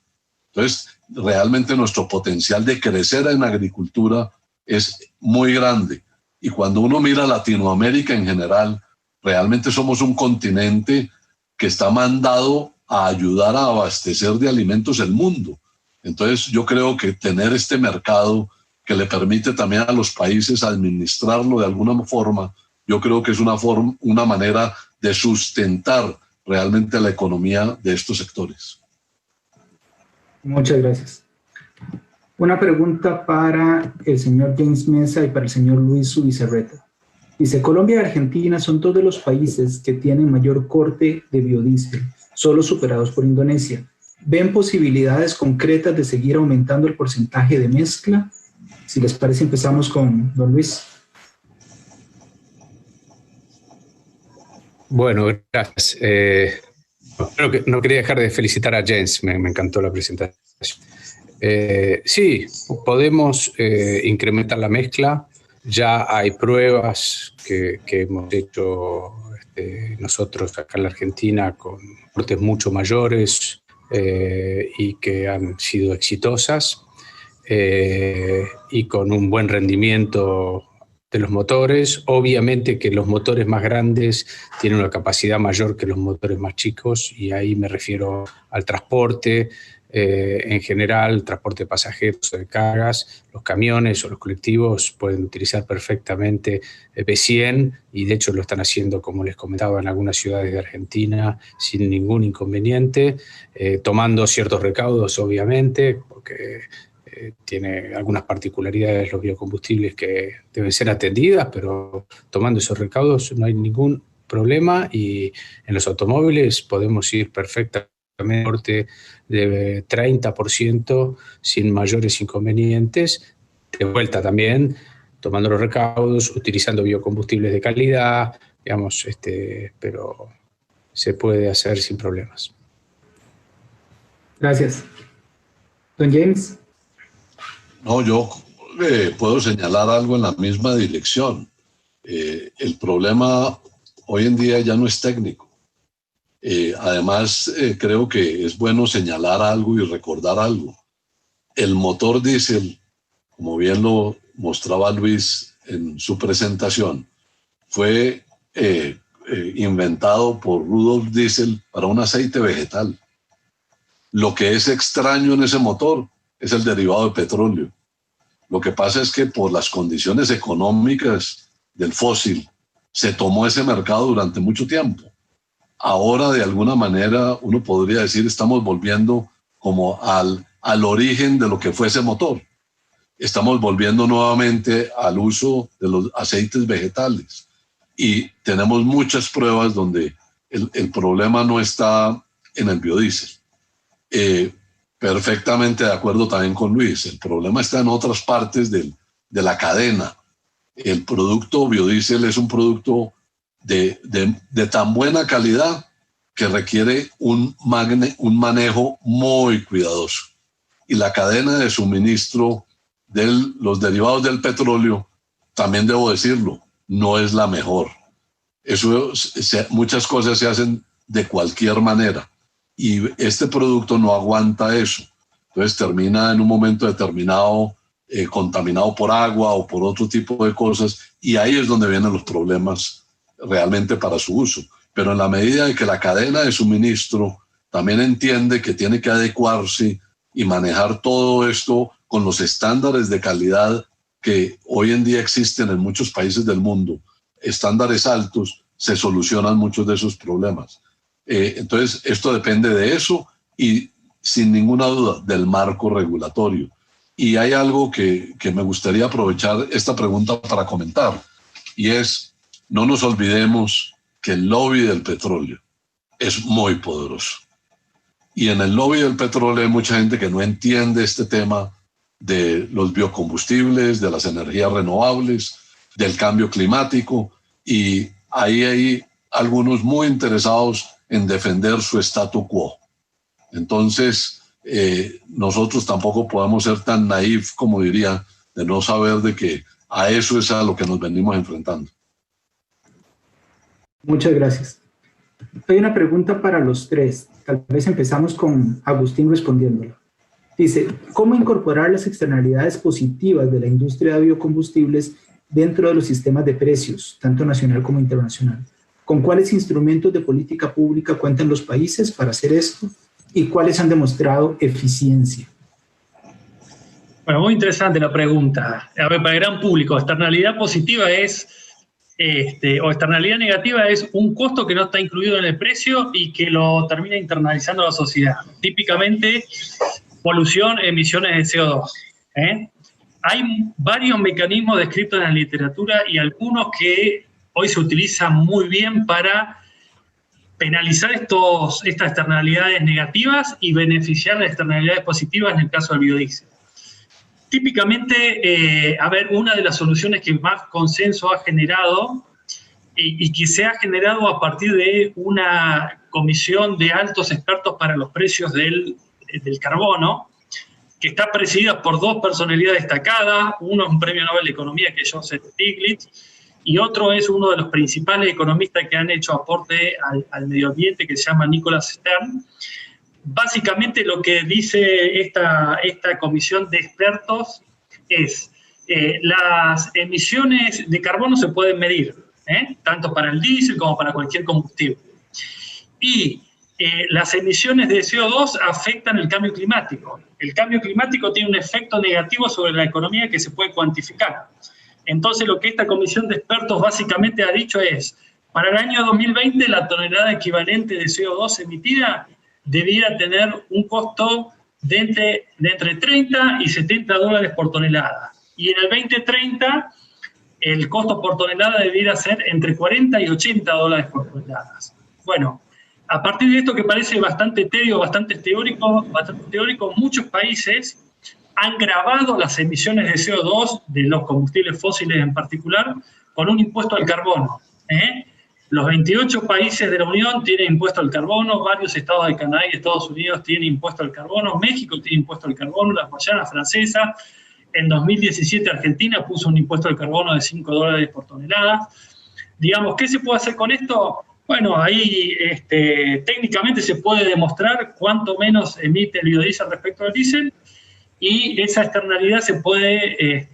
Entonces, realmente nuestro potencial de crecer en agricultura es muy grande. Y cuando uno mira Latinoamérica en general, realmente somos un continente que está mandado a ayudar a abastecer de alimentos el mundo. Entonces yo creo que tener este mercado que le permite también a los países administrarlo de alguna forma, yo creo que es una manera de sustentar realmente la economía de estos sectores.
Muchas gracias. Una pregunta para el señor James Mesa y para el señor Luis Zubizarreta. Dice, Colombia y Argentina son dos de los países que tienen mayor corte de biodiesel, solo superados por Indonesia. ¿Ven posibilidades concretas de seguir aumentando el porcentaje de mezcla? Si les parece, empezamos con don Luis.
Bueno, gracias. No quería dejar de felicitar a Jens, me encantó la presentación. Sí, podemos incrementar la mezcla. Ya hay pruebas que hemos hecho nosotros acá en la Argentina con cortes mucho mayores y que han sido exitosas y con un buen rendimiento de los motores. Obviamente que los motores más grandes tienen una capacidad mayor que los motores más chicos, y ahí me refiero al transporte, en general, transporte de pasajeros o de cargas. Los camiones o los colectivos pueden utilizar perfectamente B100 y de hecho lo están haciendo, como les comentaba, en algunas ciudades de Argentina sin ningún inconveniente, tomando ciertos recaudos, obviamente, porque tiene algunas particularidades los biocombustibles que deben ser atendidas, pero tomando esos recaudos no hay ningún problema, y en los automóviles podemos ir perfectamente de 30% sin mayores inconvenientes, de vuelta también tomando los recaudos, utilizando biocombustibles de calidad, digamos, pero se puede hacer sin problemas.
Gracias. Don James.
No, yo puedo señalar algo en la misma dirección. El problema hoy en día ya no es técnico. Además, creo que es bueno señalar algo y recordar algo. El motor diésel, como bien lo mostraba Luis en su presentación, fue inventado por Rudolf Diesel para un aceite vegetal. Lo que es extraño en ese motor es el derivado de petróleo. Lo que pasa es que por las condiciones económicas del fósil se tomó ese mercado durante mucho tiempo. Ahora, de alguna manera, uno podría decir, estamos volviendo como al origen de lo que fue ese motor. Estamos volviendo nuevamente al uso de los aceites vegetales. Y tenemos muchas pruebas donde el problema no está en el biodiesel. Perfectamente de acuerdo también con Luis. El problema está en otras partes de la cadena. El producto biodiesel es un producto de tan buena calidad que requiere un manejo muy cuidadoso. Y la cadena de suministro de los derivados del petróleo, también debo decirlo, no es la mejor. Muchas cosas se hacen de cualquier manera y este producto no aguanta eso. Entonces termina en un momento determinado contaminado por agua o por otro tipo de cosas, y ahí es donde vienen los problemas realmente para su uso. Pero en la medida de que la cadena de suministro también entiende que tiene que adecuarse y manejar todo esto con los estándares de calidad que hoy en día existen en muchos países del mundo, estándares altos, se solucionan muchos de esos problemas. Entonces, esto depende de eso y, sin ninguna duda, del marco regulatorio. Y hay algo que me gustaría aprovechar esta pregunta para comentar, y es, no nos olvidemos que el lobby del petróleo es muy poderoso. Y en el lobby del petróleo hay mucha gente que no entiende este tema de los biocombustibles, de las energías renovables, del cambio climático, y ahí hay algunos muy interesados en defender su statu quo. Entonces, nosotros tampoco podemos ser tan naif, como diría, de no saber de que a eso es a lo que nos venimos enfrentando.
Muchas gracias. Hay una pregunta para los tres. Tal vez empezamos con Agustín respondiéndola. Dice, ¿cómo incorporar las externalidades positivas de la industria de biocombustibles dentro de los sistemas de precios, tanto nacional como internacional? ¿Con cuáles instrumentos de política pública cuentan los países para hacer esto? ¿Y cuáles han demostrado eficiencia?
Bueno, muy interesante la pregunta. A ver, para el gran público, externalidad positiva es, o externalidad negativa es un costo que no está incluido en el precio y que lo termina internalizando la sociedad. Típicamente, polución, emisiones de CO2. Hay varios mecanismos descritos en la literatura y algunos que hoy se utilizan muy bien para penalizar estas externalidades negativas y beneficiar las externalidades positivas en el caso del biodiesel. Típicamente, una de las soluciones que más consenso ha generado y que se ha generado a partir de una comisión de altos expertos para los precios del carbono, que está presidida por dos personalidades destacadas, uno es un premio Nobel de Economía, que es Joseph Stiglitz, y otro es uno de los principales economistas que han hecho aporte al medio ambiente, que se llama Nicholas Stern. Básicamente lo que dice esta comisión de expertos es las emisiones de carbono se pueden medir, tanto para el diésel como para cualquier combustible. Y las emisiones de CO2 afectan el cambio climático. El cambio climático tiene un efecto negativo sobre la economía que se puede cuantificar. Entonces, lo que esta comisión de expertos básicamente ha dicho es, para el año 2020, la tonelada equivalente de CO2 emitida debiera tener un costo de entre 30 y 70 dólares por tonelada. Y en el 2030, el costo por tonelada debiera ser entre 40 y 80 dólares por tonelada. Bueno, a partir de esto que parece bastante teórico, muchos países han grabado las emisiones de CO2 de los combustibles fósiles en particular con un impuesto al carbono. Los 28 países de la Unión tienen impuesto al carbono, varios estados de Canadá y Estados Unidos tienen impuesto al carbono, México tiene impuesto al carbono, la Guayana francesa, en 2017 Argentina puso un impuesto al carbono de 5 dólares por tonelada. Digamos, ¿qué se puede hacer con esto? Bueno, ahí técnicamente se puede demostrar cuánto menos emite el biodiesel respecto al diésel, y esa externalidad se puede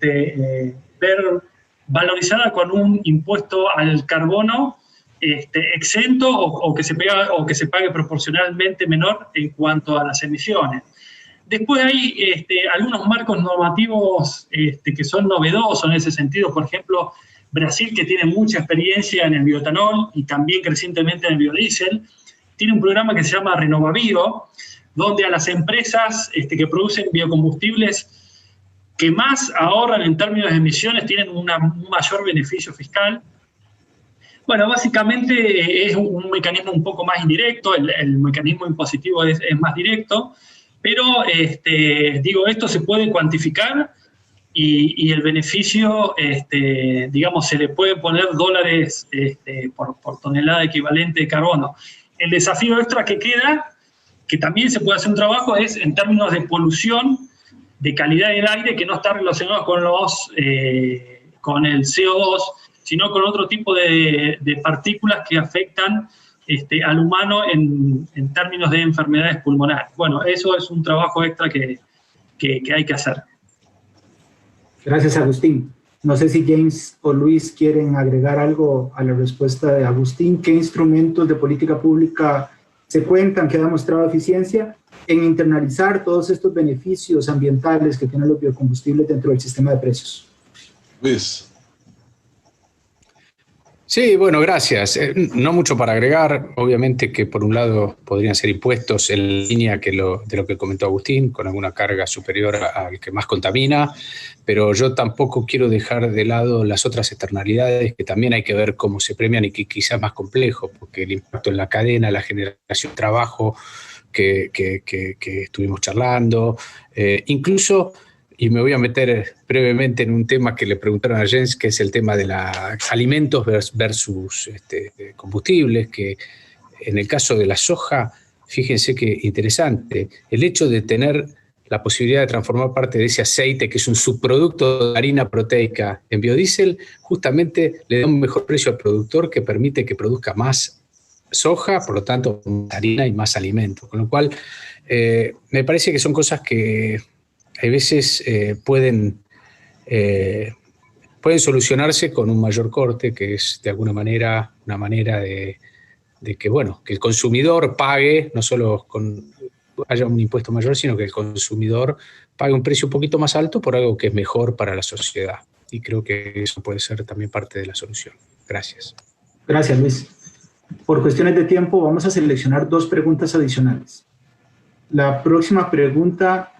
ver valorizada con un impuesto al carbono exento o que se pague proporcionalmente menor en cuanto a las emisiones. Después hay algunos marcos normativos que son novedosos en ese sentido. Por ejemplo, Brasil, que tiene mucha experiencia en el bioetanol y también crecientemente en el biodiesel, tiene un programa que se llama RenovaBio, donde a las empresas que producen biocombustibles que más ahorran en términos de emisiones tienen un mayor beneficio fiscal. Bueno, básicamente es un mecanismo un poco más indirecto, el mecanismo impositivo es más directo, pero esto se puede cuantificar y el beneficio, digamos, se le puede poner dólares por tonelada equivalente de carbono. El desafío extra que queda, que también se puede hacer un trabajo, es en términos de polución, de calidad del aire que no está relacionado con el CO2, sino con otro tipo de partículas que afectan al humano en términos de enfermedades pulmonares. Bueno, eso es un trabajo extra que hay que hacer.
Gracias, Agustín. No sé si James o Luis quieren agregar algo a la respuesta de Agustín. ¿Qué instrumentos de política pública se cuentan que ha demostrado eficiencia en internalizar todos estos beneficios ambientales que tienen los biocombustibles dentro del sistema de precios?
Luis.
Sí, bueno, gracias. No mucho para agregar. Obviamente que por un lado podrían ser impuestos en línea de lo que comentó Agustín, con alguna carga superior al que más contamina, pero yo tampoco quiero dejar de lado las otras externalidades que también hay que ver cómo se premian y que quizás es más complejo, porque el impacto en la cadena, la generación de trabajo que estuvimos charlando, incluso... Y me voy a meter brevemente en un tema que le preguntaron a Jens, que es el tema de los alimentos versus combustibles, que en el caso de la soja, fíjense qué interesante, el hecho de tener la posibilidad de transformar parte de ese aceite, que es un subproducto de harina proteica, en biodiesel, justamente le da un mejor precio al productor que permite que produzca más soja, por lo tanto, más harina y más alimento. Con lo cual, me parece que son cosas que hay veces pueden solucionarse con un mayor corte, que es de alguna manera una manera de que, bueno, que el consumidor pague, no solo haya un impuesto mayor, sino que el consumidor pague un precio un poquito más alto por algo que es mejor para la sociedad. Y creo que eso puede ser también parte de la solución. Gracias.
Gracias, Luis. Por cuestiones de tiempo, vamos a seleccionar 2 preguntas adicionales. La próxima pregunta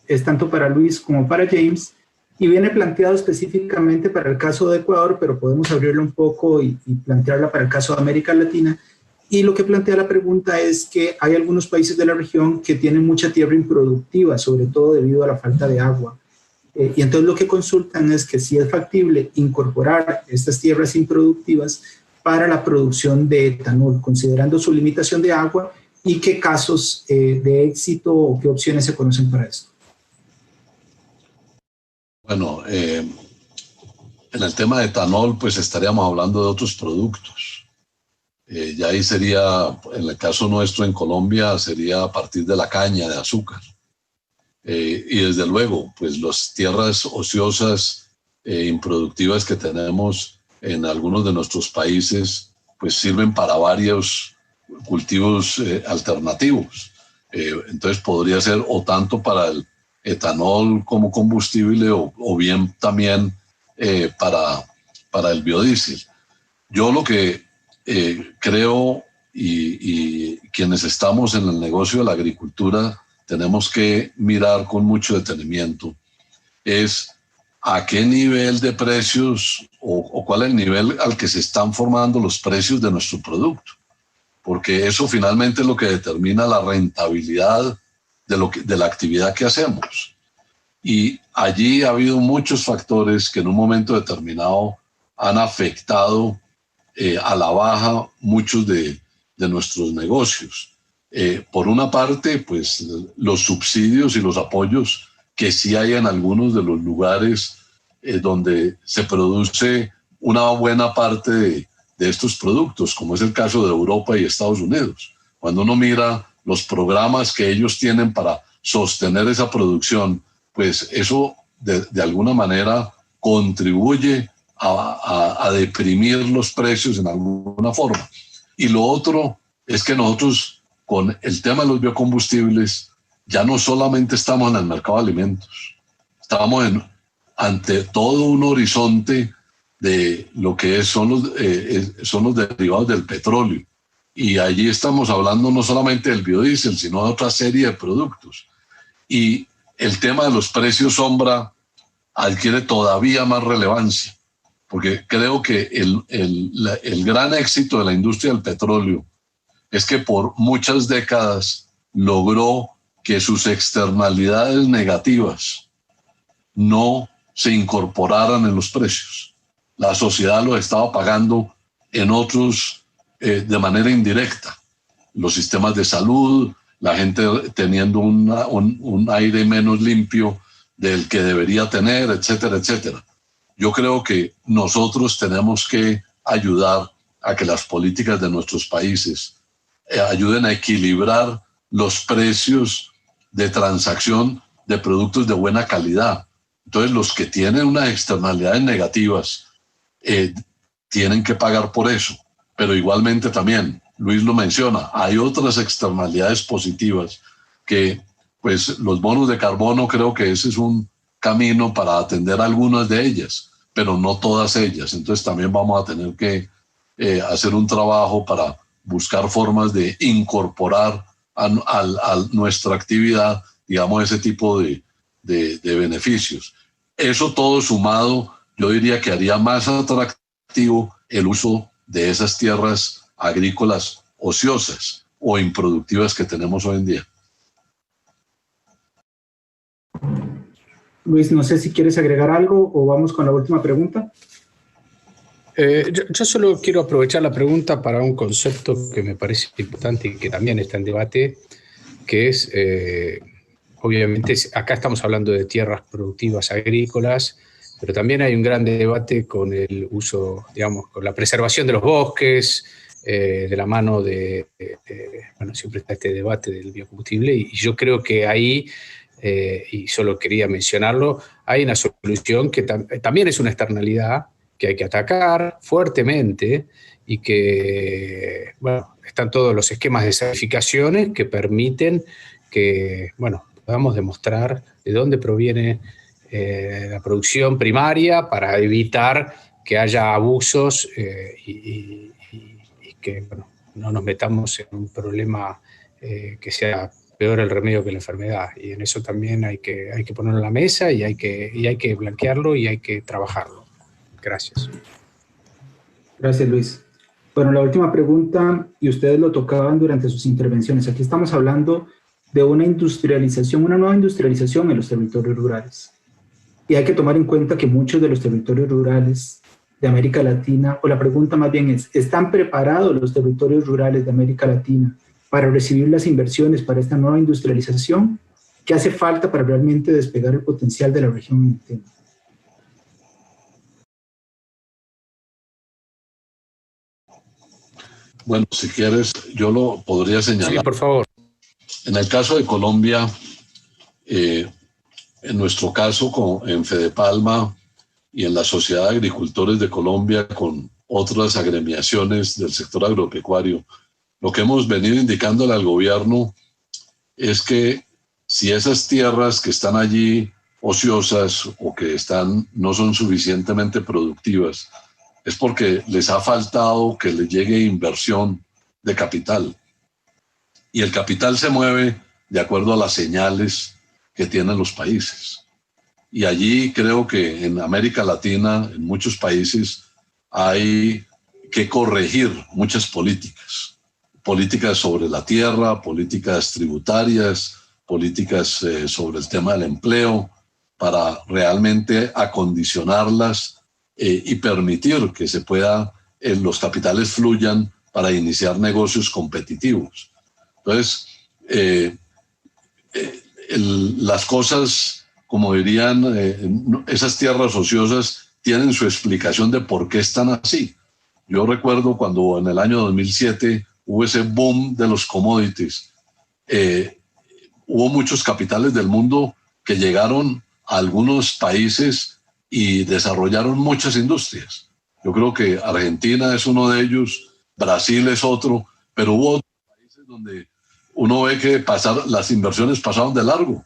es tanto para Luis como para James y viene planteado específicamente para el caso de Ecuador, pero podemos abrirlo un poco y plantearla para el caso de América Latina. Y lo que plantea la pregunta es que hay algunos países de la región que tienen mucha tierra improductiva, sobre todo debido a la falta de agua. Y entonces lo que consultan es que si es factible incorporar estas tierras improductivas para la producción de etanol, considerando su limitación de agua, y qué casos de éxito o qué opciones se conocen para esto.
Bueno, en el tema de etanol, pues estaríamos hablando de otros productos. Ya ahí sería, en el caso nuestro en Colombia, sería a partir de la caña de azúcar. Y desde luego, pues las tierras ociosas improductivas que tenemos en algunos de nuestros países, pues sirven para varios cultivos alternativos. Entonces podría ser o tanto para el etanol como combustible o bien también para el biodiesel. Yo lo que creo y quienes estamos en el negocio de la agricultura tenemos que mirar con mucho detenimiento es a qué nivel de precios o cuál es el nivel al que se están formando los precios de nuestro producto, porque eso finalmente es lo que determina la rentabilidad de la actividad que hacemos. Y allí ha habido muchos factores que en un momento determinado han afectado a la baja muchos de nuestros negocios. Por una parte, pues los subsidios y los apoyos que sí hay en algunos de los lugares donde se produce una buena parte de estos productos, como es el caso de Europa y Estados Unidos. Cuando uno mira los programas que ellos tienen para sostener esa producción, pues eso de alguna manera contribuye a deprimir los precios en alguna forma. Y lo otro es que nosotros con el tema de los biocombustibles ya no solamente estamos en el mercado de alimentos, estamos ante todo un horizonte de lo que son los derivados del petróleo. Y allí estamos hablando no solamente del biodiesel, sino de otra serie de productos. Y el tema de los precios sombra adquiere todavía más relevancia, porque creo que el gran éxito de la industria del petróleo es que por muchas décadas logró que sus externalidades negativas no se incorporaran en los precios. La sociedad lo estaba pagando en otros de manera indirecta. Los sistemas de salud, la gente teniendo un aire menos limpio, del que debería tener, etcétera, etcétera. Yo creo que nosotros tenemos que ayudar a que las políticas de nuestros países ayuden a equilibrar los precios de transacción de productos de buena calidad. Entonces, los que tienen unas externalidades negativas tienen que pagar por eso. Pero igualmente también, Luis lo menciona, hay otras externalidades positivas que, pues, los bonos de carbono, creo que ese es un camino para atender algunas de ellas, pero no todas ellas. Entonces también vamos a tener que hacer un trabajo para buscar formas de incorporar a nuestra actividad, digamos, ese tipo de beneficios. Eso todo sumado, yo diría que haría más atractivo el uso de esas tierras agrícolas ociosas o improductivas que tenemos hoy en día.
Luis, no sé si quieres agregar algo o vamos con la última pregunta.
Yo solo quiero aprovechar la pregunta para un concepto que me parece importante y que también está en debate, que es, obviamente, acá estamos hablando de tierras productivas agrícolas, pero también hay un gran debate con el uso, digamos, con la preservación de los bosques, de la mano bueno, siempre está este debate del biocombustible, y yo creo que ahí, y solo quería mencionarlo, hay una solución que también es una externalidad que hay que atacar fuertemente y que, bueno, están todos los esquemas de certificaciones que permiten que, bueno, podamos demostrar de dónde proviene la producción primaria para evitar que haya abusos y que, bueno, no nos metamos en un problema que sea peor el remedio que la enfermedad. Y en eso también hay que ponerlo en la mesa y hay que blanquearlo y hay que trabajarlo. Gracias.
Gracias, Luis. Bueno, la última pregunta, y ustedes lo tocaban durante sus intervenciones. Aquí estamos hablando de una industrialización, una nueva industrialización en los territorios rurales. Y hay que tomar en cuenta que muchos de los territorios rurales de América Latina, o la pregunta más bien es, ¿están preparados los territorios rurales de América Latina para recibir las inversiones para esta nueva industrialización? ¿Qué hace falta para realmente despegar el potencial de la región entera?
Bueno, si quieres, yo lo podría señalar.
Sí, por favor.
En el caso de Colombia, en nuestro caso en Fedepalma y en la Sociedad de Agricultores de Colombia, con otras agremiaciones del sector agropecuario, lo que hemos venido indicándole al gobierno es que si esas tierras que están allí ociosas o que no son suficientemente productivas, es porque les ha faltado que les llegue inversión de capital. Y el capital se mueve de acuerdo a las señales que tienen los países. Y allí creo que en América Latina, en muchos países, hay que corregir muchas políticas. Políticas sobre la tierra, políticas tributarias, políticas sobre el tema del empleo, para realmente acondicionarlas y permitir que se pueda, los capitales fluyan para iniciar negocios competitivos. Entonces, las cosas, como dirían, esas tierras ociosas tienen su explicación de por qué están así. Yo recuerdo cuando en el año 2007 hubo ese boom de los commodities, hubo muchos capitales del mundo que llegaron a algunos países y desarrollaron muchas industrias. Yo creo que Argentina es uno de ellos, Brasil es otro, pero hubo otros países donde uno ve que las inversiones pasaron de largo,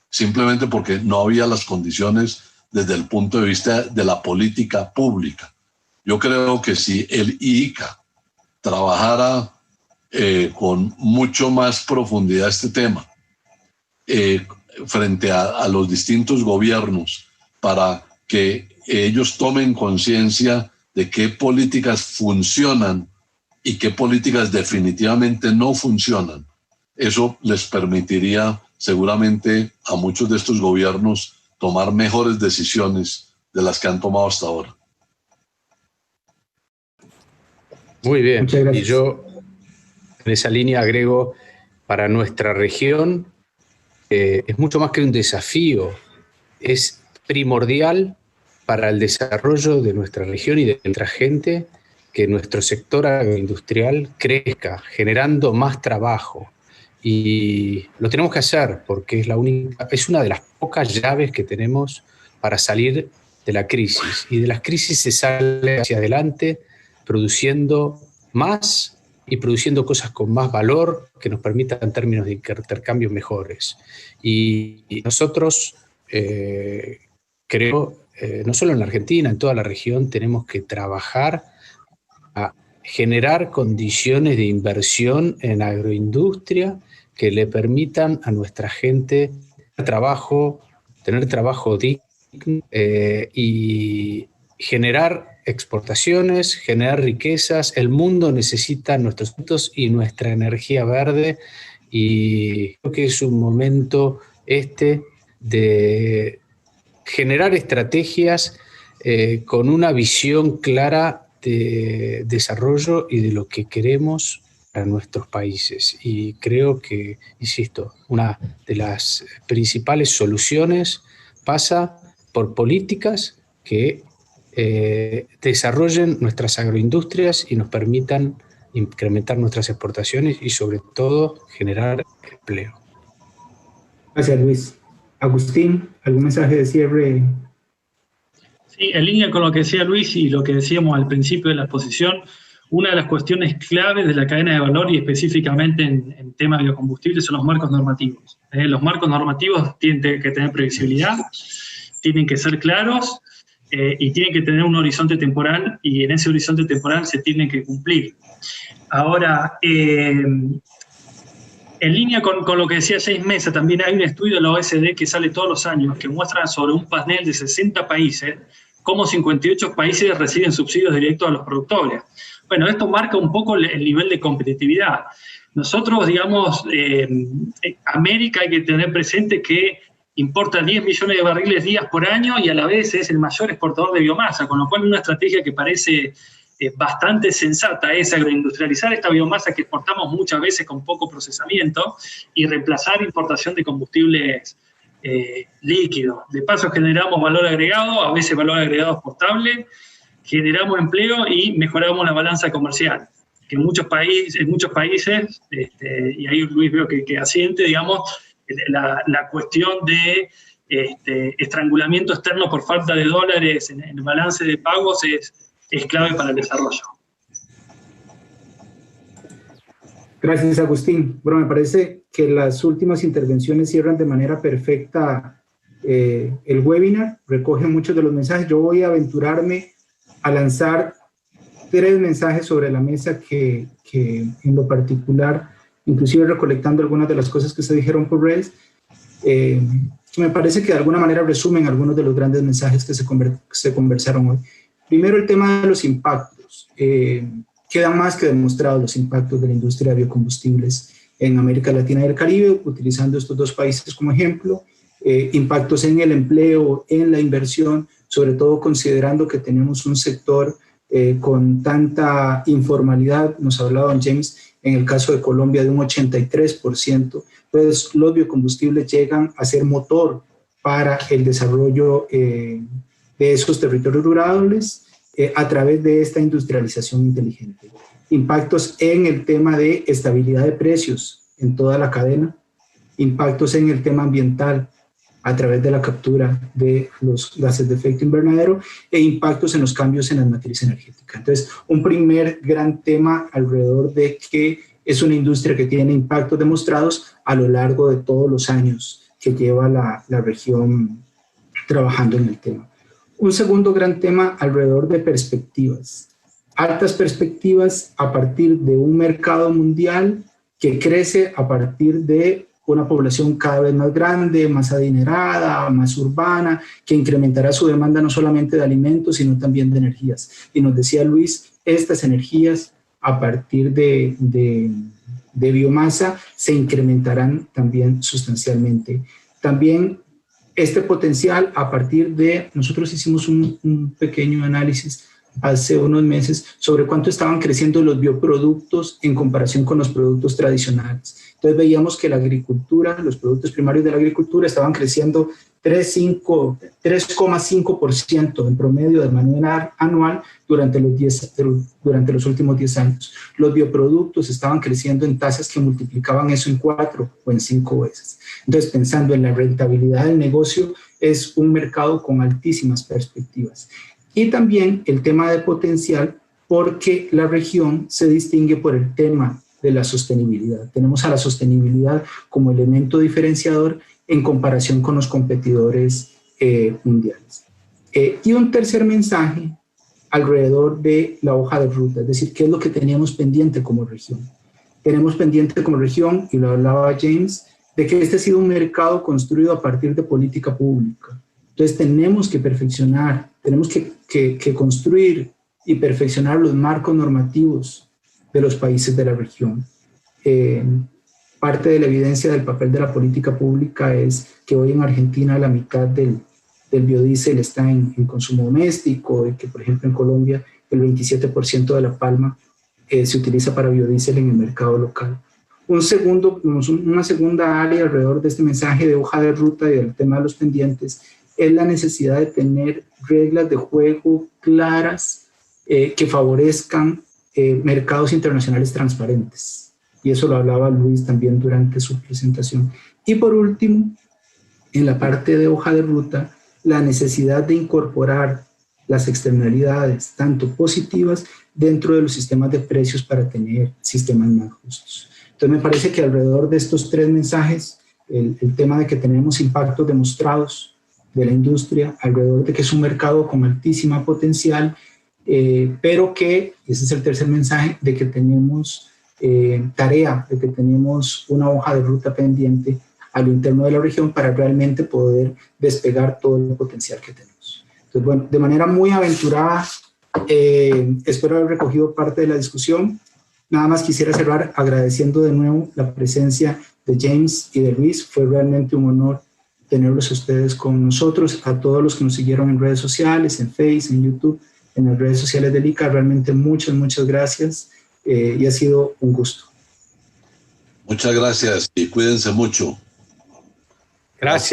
simplemente porque no había las condiciones desde el punto de vista de la política pública. Yo creo que si el IICA trabajara con mucho más profundidad este tema, frente a los distintos gobiernos, para que ellos tomen conciencia de qué políticas funcionan y qué políticas definitivamente no funcionan. Eso les permitiría seguramente a muchos de estos gobiernos tomar mejores decisiones de las que han tomado hasta ahora.
Muy bien.
Muchas gracias.
Y yo en esa línea agrego, para nuestra región es mucho más que un desafío es primordial para el desarrollo de nuestra región y de nuestra gente que nuestro sector agroindustrial crezca, generando más trabajo. Y lo tenemos que hacer porque es una de las pocas llaves que tenemos para salir de la crisis. Y de las crisis se sale hacia adelante produciendo más y produciendo cosas con más valor que nos permitan en términos de intercambios mejores. Y nosotros, creo, no solo en la Argentina, en toda la región, tenemos que trabajar a generar condiciones de inversión en agroindustria que le permitan a nuestra gente tener trabajo digno y generar exportaciones, generar riquezas. El mundo necesita nuestros productos y nuestra energía verde, y creo que es un momento de generar estrategias con una visión clara de desarrollo y de lo que queremos para nuestros países. Y creo que, insisto, una de las principales soluciones pasa por políticas que desarrollen nuestras agroindustrias y nos permitan incrementar nuestras exportaciones y sobre todo generar empleo.
Gracias, Luis. Agustín, ¿algún mensaje de cierre?
Sí, en línea con lo que decía Luis y lo que decíamos al principio de la exposición, una de las cuestiones claves de la cadena de valor y específicamente en tema de biocombustibles son los marcos normativos. Los marcos normativos tienen que tener previsibilidad, tienen que ser claros y tienen que tener un horizonte temporal, y en ese horizonte temporal se tienen que cumplir. Ahora, en línea con lo que decía James Mesa, también hay un estudio de la OECD que sale todos los años que muestra sobre un panel de 60 países cómo 58 países reciben subsidios directos a los productores. Bueno, esto marca un poco el nivel de competitividad. Nosotros, digamos, América hay que tener presente que importa 10 millones de barriles días por año y a la vez es el mayor exportador de biomasa, con lo cual una estrategia que parece bastante sensata es agroindustrializar esta biomasa que exportamos muchas veces con poco procesamiento y reemplazar importación de combustibles líquidos. De paso generamos valor agregado, a veces valor agregado exportable, generamos empleo y mejoramos la balanza comercial, que en muchos países, y ahí Luis veo que asiente, digamos, la cuestión de estrangulamiento externo por falta de dólares en el balance de pagos es clave para el desarrollo.
Gracias, Agustín. Bueno, me parece que las últimas intervenciones cierran de manera perfecta el webinar, recogen muchos de los mensajes. Yo voy a aventurarme a lanzar 3 mensajes sobre la mesa que en lo particular, inclusive recolectando algunas de las cosas que se dijeron por redes, me parece que de alguna manera resumen algunos de los grandes mensajes que se conversaron hoy. Primero, el tema de los impactos. Quedan más que demostrados los impactos de la industria de biocombustibles en América Latina y el Caribe, utilizando estos 2 países como ejemplo. Impactos en el empleo, en la inversión, sobre todo considerando que tenemos un sector con tanta informalidad. Nos hablaba don James, en el caso de Colombia, de un 83%. Entonces, los biocombustibles llegan a ser motor para el desarrollo de esos territorios rurales a través de esta industrialización inteligente. Impactos en el tema de estabilidad de precios en toda la cadena, impactos en el tema ambiental a través de la captura de los gases de efecto invernadero e impactos en los cambios en la matriz energética. Entonces, un primer gran tema alrededor de que es una industria que tiene impactos demostrados a lo largo de todos los años que lleva la región trabajando en el tema. Un segundo gran tema alrededor de perspectivas. Altas perspectivas a partir de un mercado mundial que crece a partir de una población cada vez más grande, más adinerada, más urbana, que incrementará su demanda no solamente de alimentos, sino también de energías. Y nos decía Luis, estas energías a partir de biomasa se incrementarán también sustancialmente. También este potencial a partir de, nosotros hicimos un pequeño análisis hace unos meses sobre cuánto estaban creciendo los bioproductos en comparación con los productos tradicionales. Entonces veíamos que la agricultura, los productos primarios de la agricultura estaban creciendo 3,5% en promedio de manera anual durante los últimos 10 años. Los bioproductos estaban creciendo en tasas que multiplicaban eso en 4 o en 5 veces. Entonces, pensando en la rentabilidad del negocio, es un mercado con altísimas perspectivas. Y también el tema de potencial, porque la región se distingue por el tema de la sostenibilidad. Tenemos a la sostenibilidad como elemento diferenciador en comparación con los competidores mundiales. Y un tercer mensaje alrededor de la hoja de ruta, es decir, qué es lo que teníamos pendiente como región. Tenemos pendiente como región, y lo hablaba James, de que este ha sido un mercado construido a partir de política pública. Entonces tenemos que perfeccionar, tenemos que construir y perfeccionar los marcos normativos de los países de la región. Parte de la evidencia del papel de la política pública es que hoy en Argentina la mitad del biodiesel está en consumo doméstico, y que por ejemplo en Colombia el 27% de la palma se utiliza para biodiesel en el mercado local. Una segunda área alrededor de este mensaje de hoja de ruta y del tema de los pendientes es la necesidad de tener reglas de juego claras que favorezcan mercados internacionales transparentes. Y eso lo hablaba Luis también durante su presentación. Y por último, en la parte de hoja de ruta, la necesidad de incorporar las externalidades, tanto positivas, dentro de los sistemas de precios para tener sistemas más justos. Entonces me parece que alrededor de estos tres mensajes, el tema de que tenemos impactos demostrados de la industria, alrededor de que es un mercado con altísima potencial, pero que, ese es el tercer mensaje, de que tenemos tarea, de que tenemos una hoja de ruta pendiente a lo interno de la región para realmente poder despegar todo el potencial que tenemos. Entonces, bueno, de manera muy aventurada, espero haber recogido parte de la discusión. Nada más quisiera cerrar agradeciendo de nuevo la presencia de James y de Luis. Fue realmente un honor tenerlos a ustedes con nosotros, a todos los que nos siguieron en redes sociales, en Facebook, en YouTube, en las redes sociales del ICA. Realmente muchas gracias. Y ha sido un gusto.
Muchas gracias y cuídense mucho.
Gracias.